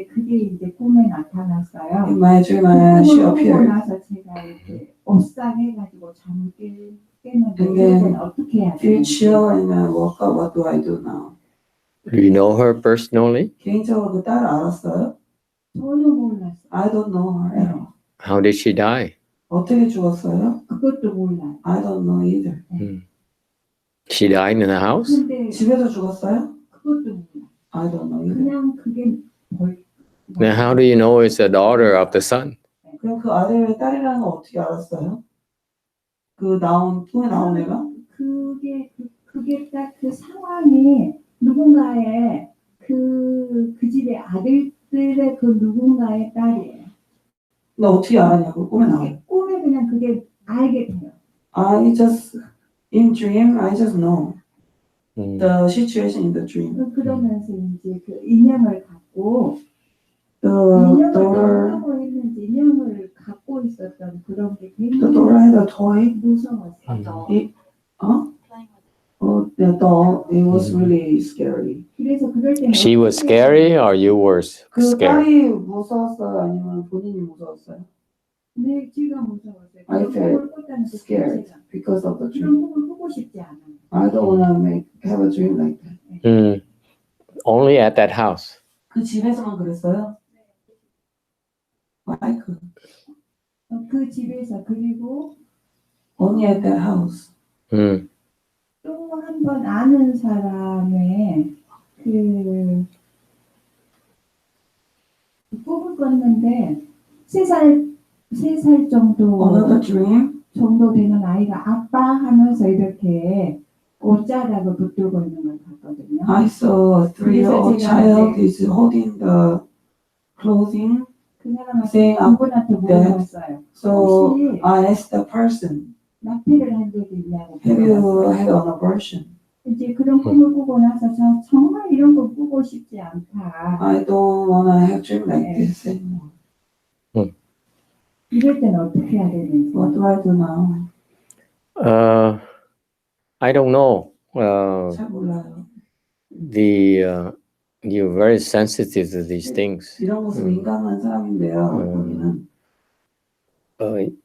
그게 이제 꿈에 나타났어요. In my dream, 꿈을 she 꾸고 appeared. 나서 제가 이렇게 옥상해가지고 잠을 깨는데 And then 그때는 어떻게 해야 Feel 되는지 chill and woke up. What do I do now? Do you know her personally? 개인적으로 그 딸을 알았어요? 전혀 몰랐어요. I don't know her at all. How did she die? 어떻게 죽었어요? 그것도 몰라요. I don't know either. She died in the house? 근데 집에서 죽었어요? 그것도 몰라요. I don't know either. 그냥 그게 Then how do you know it's the daughter of the son? 그럼 그 아들의 딸이라는 거 어떻게 알았어요? 그 꿈에 나온 애가? 그게 딱 그 상황이 누군가의 그 집의 아들들의 그 누군가의 딸이에요. 나 어떻게 알았냐고 꿈에 나온. 꿈에 그냥 그게 알게 돼요. In dream, I just know Mm. the situation in the dream. 그러면서 이제 그 인형을 갖고 The 인형을 daughter, 하고 있는지 인형을 갖고 있었던 그런 게 the 굉장히 daughter had a toy. 무서웠어요. The doll. It was really scary. 그래서 그럴 때는 She was 어떻게 scary or you were 그 scared? 딸이 무서웠어요? 아니면 본인이 무서웠어요? 네, 제가 무서웠어요. I 그런 felt 꿈을 꿨다는 그 Scared 자체가. because of the 그런 dream. 꿈을 꾸고 싶지 않아요. I don't want to have a dream like that. Only at that house. 그 집에서만 그랬어요? Why? 그 집에서 그리고 Only at that house. Mm. 또 한 번 아는 사람의 그 꿈을 꿨는데 3살 정도 Another dream. 되는 아이가 아빠 하면서 이렇게 옷자락을 붙들고 있는 걸 봤거든요. I saw a 3-year-old 그래서 child is holding the clothing. 그 사람한테 saying 그분한테 물어봤어요. So 혹시 I asked the person, 납태를 한 적이 있냐고 have you 물어봤어요. had an abortion? 이제 그런 꿈을 꾸고 나서 저 정말 이런 거 꾸고 싶지 않다. I don't want to have dream like this anymore. 이럴 때는 어떻게 해야 되는지. What do I do now? I don't know. 잘 몰라요. You're very sensitive to these things. 이런 것은 민감한 사람인데요. 거기는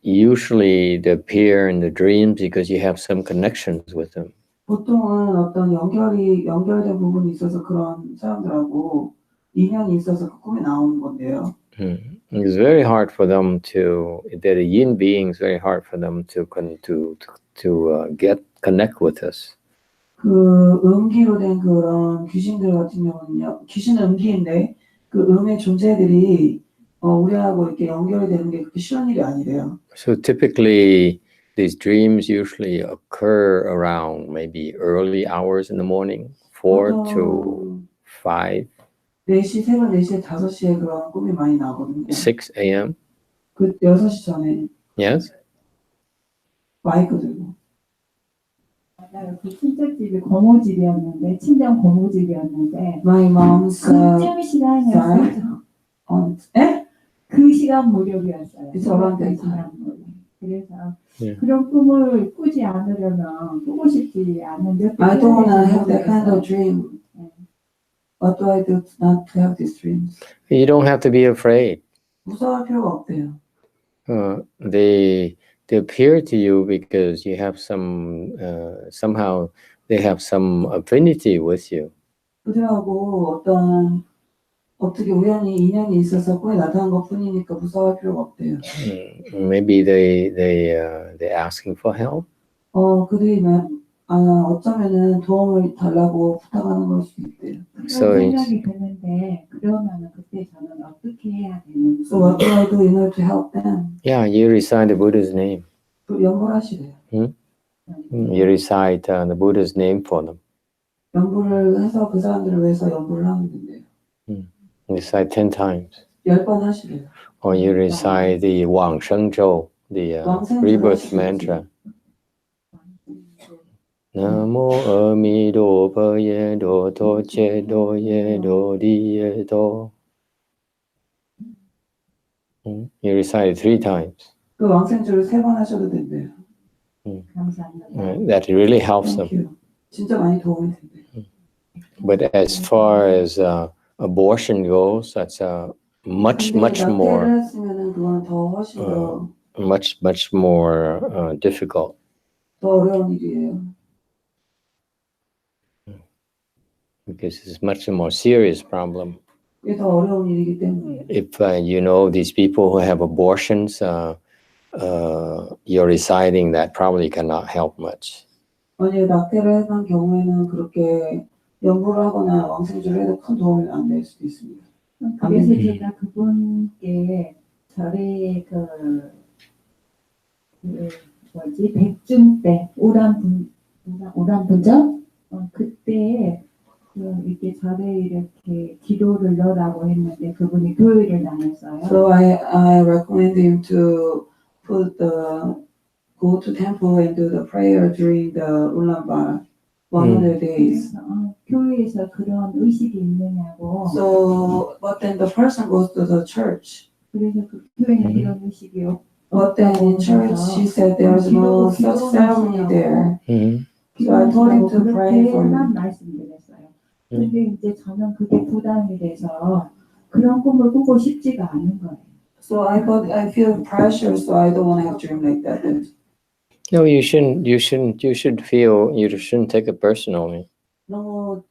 Usually they appear in the dreams because you have some connections with them. 보통은 어떤 연결된 부분이 있어서 그런 사람들하고 인연이 있어서 그 꿈에 나오는 건데요. It's very hard for them to. They're yin beings. Very hard for them to connect with us. 그 음기로 된 그런 귀신들 같은 경우는요. 귀신은 음기인데 그 음의 존재들이 우리하고 이렇게 연결이 되는 게 그렇게 쉬운 일이 아니래요. So typically, these dreams usually occur around maybe early hours in the morning, 4 to 5, 4시, 새벽 4시에 5시에 그런 꿈이 많이 나거든요. 6 a.m. 그 6시 전에 Yes. 마이크 들고. 맞아요. 그 친척집이 고모집이었는데 친정 고모집이었는데 My mom's 그쯤 시간이었어요. side. 에? 그 시간 무렵이었어요. It's around that 시간 무렵. 그래서 Yeah. 그런 꿈을 꾸지 않으려면 꾸고 싶지 않은데 I don't want to have that kind of dream. What do I do not to have these dreams? You don't have to be afraid. 무서워할 필요가 없대요. They appear to you because you have some somehow they have some affinity with you. 그들하고 어떻게 우연히 인연이 있어서 꿈에 나타난 것뿐이니까 무서워할 필요가 없대요. Maybe they're asking for help. 그들이 어쩌면은 도움을 달라고 부탁하는 걸 수도 있대요. So 그런 it's, 생각이 드는데 그러면은 그때 저는 어떻게 해야 되는지. So what do I do in order to help them? yeah, you recite the Buddha's name. 연구를 하시래요. You recite the Buddha's name for them. 연구를 해서 그 사람들을 위해서 연구를 하면 된대요. Recite 10 times. 10번 하시래요. Or you recite the YongHua, the rebirth mantra. Namo Amido Ye Do To Che Do Ye Do Di Ye Do. You recite it 3 times. 그 왕생주를 3번 하셔도 된대요. 감사합니다. That really helps them. Thank you. 진짜 많이 도움이 된대요. But as far as abortion goes, that's much more 낙태를 했으면은 그건 더 훨씬 much more difficult. 더 어려운 일이에요. Because it's much more serious problem. 이게 더 어려운 일이기 때문에. If you know these people who have abortions, you're reciting that probably cannot help much. 만약에 낙태를 한 경우에는 그렇게 연구를 하거나 왕생주를 해도 큰 도움이 안 될 수도 있습니다. 그래서 제가 그분께 절에 백중 때 오란분전 그때 이렇게 절에 이렇게 기도를 넣으라고 했는데 그분이 교회를 다녔어요. So I recommend him to go to temple and do the prayer during the Ulaanbaatar 100 days. 교회에서 그런 의식이 있느냐고. So, but then the person goes to the church. 그래서 그 교회는 이런 의식이 But then in church, she said there's no such ceremony there. So I told him to pray for 그렇게만 him. 말씀드렸어요. 근데 이제 저는 그게 부담이 돼서 그런 꿈을 꾸고 싶지가 않은 거예요. So I feel pressure, so I don't want to have dream like that. No, you shouldn't. You shouldn't take it personally. 너무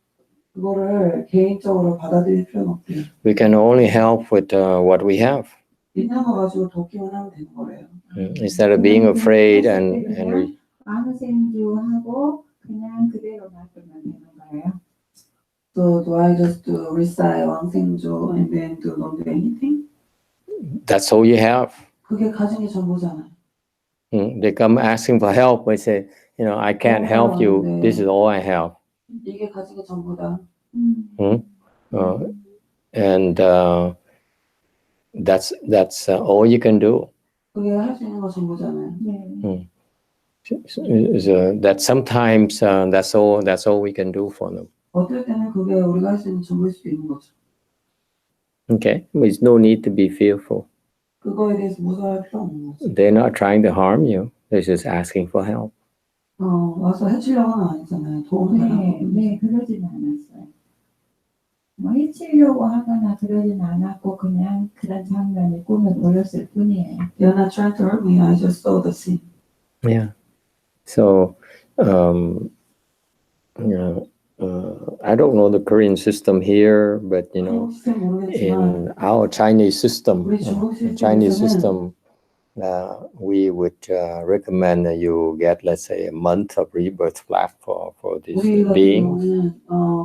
그거를 개인적으로 받아들일 필요는 없대요. We can only help with what we have. 있는 거 가지고 돕기만 하면 되는 거래요. Instead of being afraid and 많은 생주하고 그냥 그대로 놔두면 되는 거예요? So do I just do recite 왕생조 and then don't do anything? That's all you have. 그게 가진 게 전부잖아요. They come asking for help. I say, I can't help you. This is all I have. 이게 가진 게 전부다. And that's all you can do. 그게 할 수 있는 거 전부잖아요. 네. So that sometimes that's all we can do for them. 어떨 때는 그게 우리가 할 수 있는 전부일 수도 있는 거죠. Okay, there's no need to be fearful. 그거에 대해서 무서워할 필요 없는 거죠. They're not trying to harm you. They're just asking for help. 와서 해치려고는 아니잖아요. 도움을 달라고. 네, 그러진 않았어요. 뭐 해치려고 하거나 그러진 않았고 그냥 그런 장면이 꿈에 보였을 뿐이에요. They're not trying to hurt me. I just saw the scene. Yeah. So, I don't know the Korean system here, but 한국 시스템 모르겠지만 in our Chinese system, 우리 중국 Chinese 시스템에서는 system, we would recommend that you get, let's say, a month of rebirth flat for this 우리 같은 being. 경우는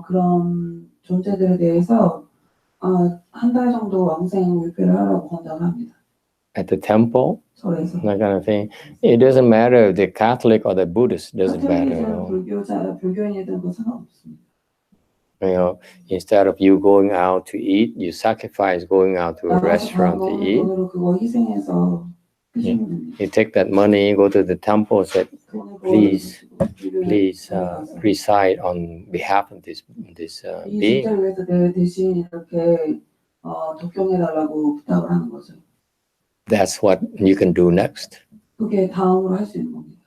그런 존재들에 대해서 한 달 정도 왕생 위패를 하라고 권장합니다. At the temple, 절에서. that kind of thing. It doesn't matter if they're Catholic or they're Buddhist. Doesn't matter. 카톨릭이든 불교인이든 그 상관없습니다. Instead of you going out to eat, you sacrifice going out to a restaurant to eat. 돈으로 그거 희생해서 드시면 됩니다. You take that money, go to the temple, say, please recite on behalf of this 이 being. 진짜를 위해서 내 대신 이렇게 독경해달라고 부탁을 하는 거죠. That's what you can do next. 그게 다음으로 할 수 있는 겁니다.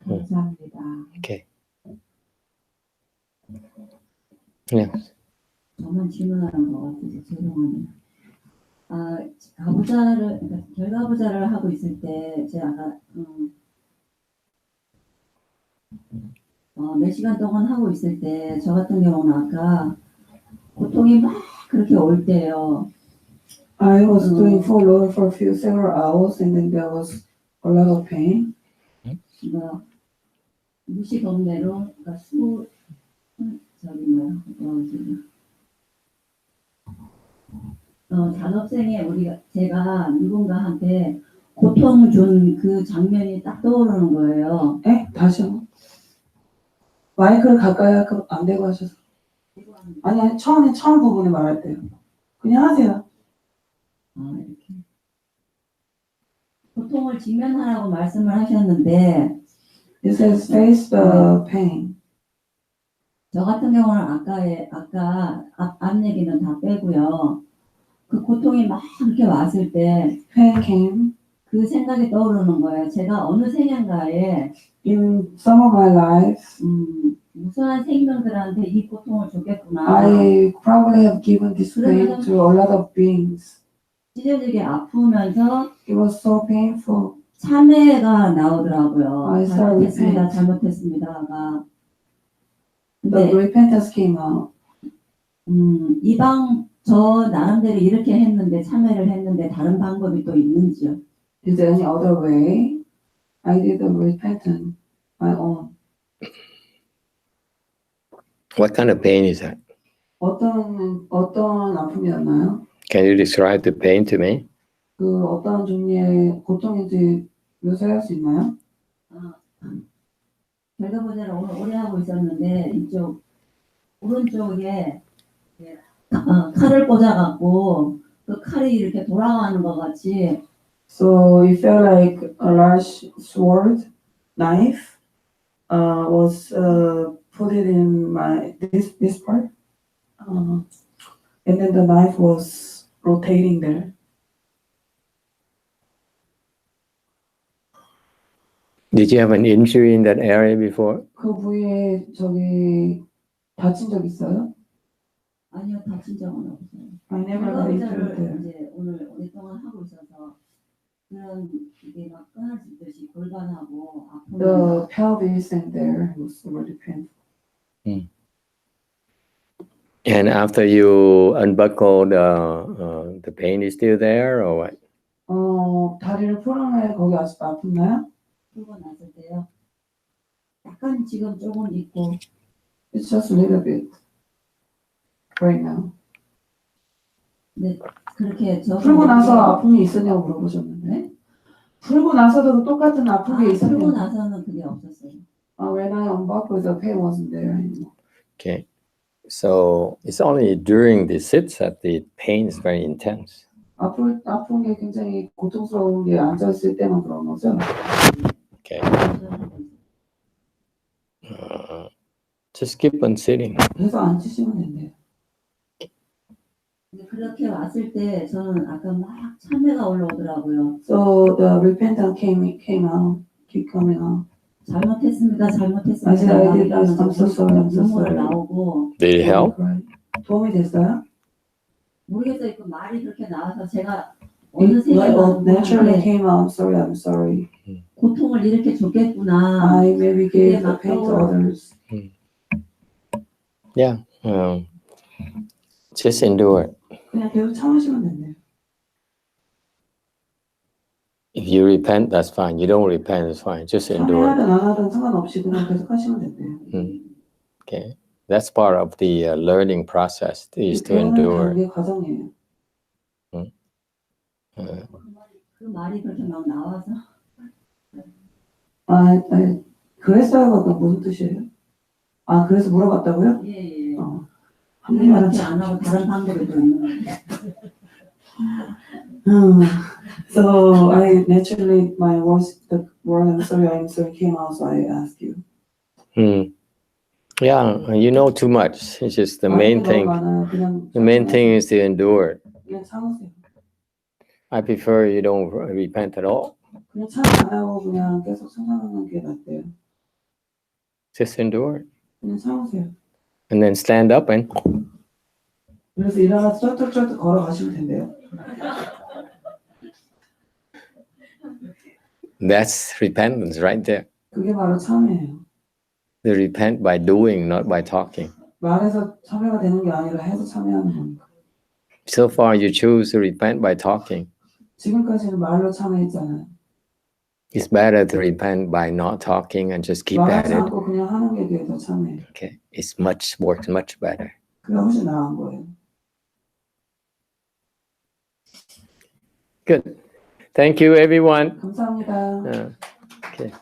감사합니다. Okay. Yeah. 저만 질문하는 것 같아서 죄송하네요. 결과부자를 하고 있을 때 제가 아까 몇 시간 동안 하고 있을 때 저 같은 경우는 아까 고통이 막 그렇게 올 때요. I was doing full load for several hours and then there was a lot of pain. 그러니까 무시범대로 그러니까 작업생에 제가 누군가한테 고통 준 그 장면이 딱 떠오르는 거예요. 다시요. 마이크를 가까이 안 대고 하셔서. 아니 처음 부분에 말할 때요. 그냥 하세요. 이렇게 고통을 직면하라고 말씀을 하셨는데 It says face the pain. 저 같은 경우는 아까 앞 얘기는 다 빼고요. 그 고통이 막 이렇게 왔을 때 Pain came. 그 생각이 떠오르는 거예요. 제가 어느 생년가에 In some of my life, 무수한 생명들한테 이 고통을 줬겠구나. I probably have given this pain to a lot of beings. 찢어지게 아프면서 It was so painful. 참회가 나오더라고요. I started 잘못했습니다가. The 근데 repentance came out. 저 나름대로 이렇게 했는데 참회를 했는데 다른 방법이 또 있는지요? Is there any other way? I did the repentance my own. What kind of pain is that? 어떤 아픔이었나요? Can you describe the pain to me? 그 어떤 종류의 고통인지 묘사할 수 있나요? 결과보자를 오래 하고 있었는데 이쪽 오른쪽에 칼을 꽂아갖고 그 칼이 이렇게 돌아가는 것 같이. So it felt like a large sword, knife, was put it in my this part, and then the knife was rotating there. Did you have an injury in that area before? 그 부위에 다친 적 있어요? 아니요, 다친 적은 없어요. I never got injured there. 이제 오늘 오랫동안 하고 있어서 그런 이게 막 끊어지듯이 골반하고 아픈. The pelvis and there was really painful. And after you unbuckled, the pain is still there, or what? 다리를 풀어내 거기 아직도 아픈가요? 풀고 났을 때요. 약간 지금 조금 있고 It's just a little bit right now. 그렇게 저도 풀고 나서 모르게 아픈 게 있었냐고 물어보셨는데 풀고 나서도 똑같은 아픈 게 풀고 있었냐고. 나서는 그게 없었어요. When I unbuckled, the pain wasn't there anymore. Okay. So it's only during the sits that the pain is very intense. 아픈 게 굉장히 고통스러운 게 앉아있을 때만 그런 거죠? Okay. Just keep on sitting. 계속 앉으시면 된대요. 근데 그렇게 왔을 때 저는 아까 막 참회가 올라오더라고요. So the repentance came out, keep coming out. 잘못했습니다. I said, 잘못했습니다. I 막 did this, I'm so sorry, I'm so 눈물 sorry. 나오고 Did it help? 도움이 됐어요? 모르겠어요. 그 말이 그렇게 나와서 제가 어느새 Naturally came out, sorry, I'm sorry. 고통을 이렇게 줬겠구나. I maybe gave the pain to others. Yeah. Just endure it. 그냥 계속 참으시면 된대요. If you repent, that's fine. You don't repent, it's fine. Just endure it. 참여하든 안 하든 상관없이 그냥 계속 하시면 된대요. Okay. That's part of the learning process is to 배우는 endure. 단계 과정이에요. 그 말이 그렇게 막 나와서 그랬어요가 무슨 뜻이에요? 그래서 물어봤다고요? 예. 한국말은 그렇게 안 하고 다른 방법이 또 있는 거예요. So I naturally my words, the word I'm sorry came out, so I asked you. Yeah, you know too much. It's just the main thing. The main thing is to endure it. 그냥 참으세요. I prefer you don't repent at all. 그냥 참 안 하고 그냥 계속 참아가는 게 낫대요. Just endure it. 그냥 참으세요. And then stand up and 그래서 일어나서 쩔쩔쩔 걸어가시면 된대요. that's repentance right there. 그게 바로 참회예요. They repent by doing, not by talking. 말해서 참회가 되는 게 아니라 해서 참회하는 거니까. So far, you choose to repent by talking. 지금까지는 말로 참회했잖아요. It's better to repent by not talking and just keep at 말하지 it. 않고 그냥 하는 게 더 참회예요. Okay, it's works much better. 그게 훨씬 나은 거예요. Good. Thank you, everyone. 감사합니다. Okay.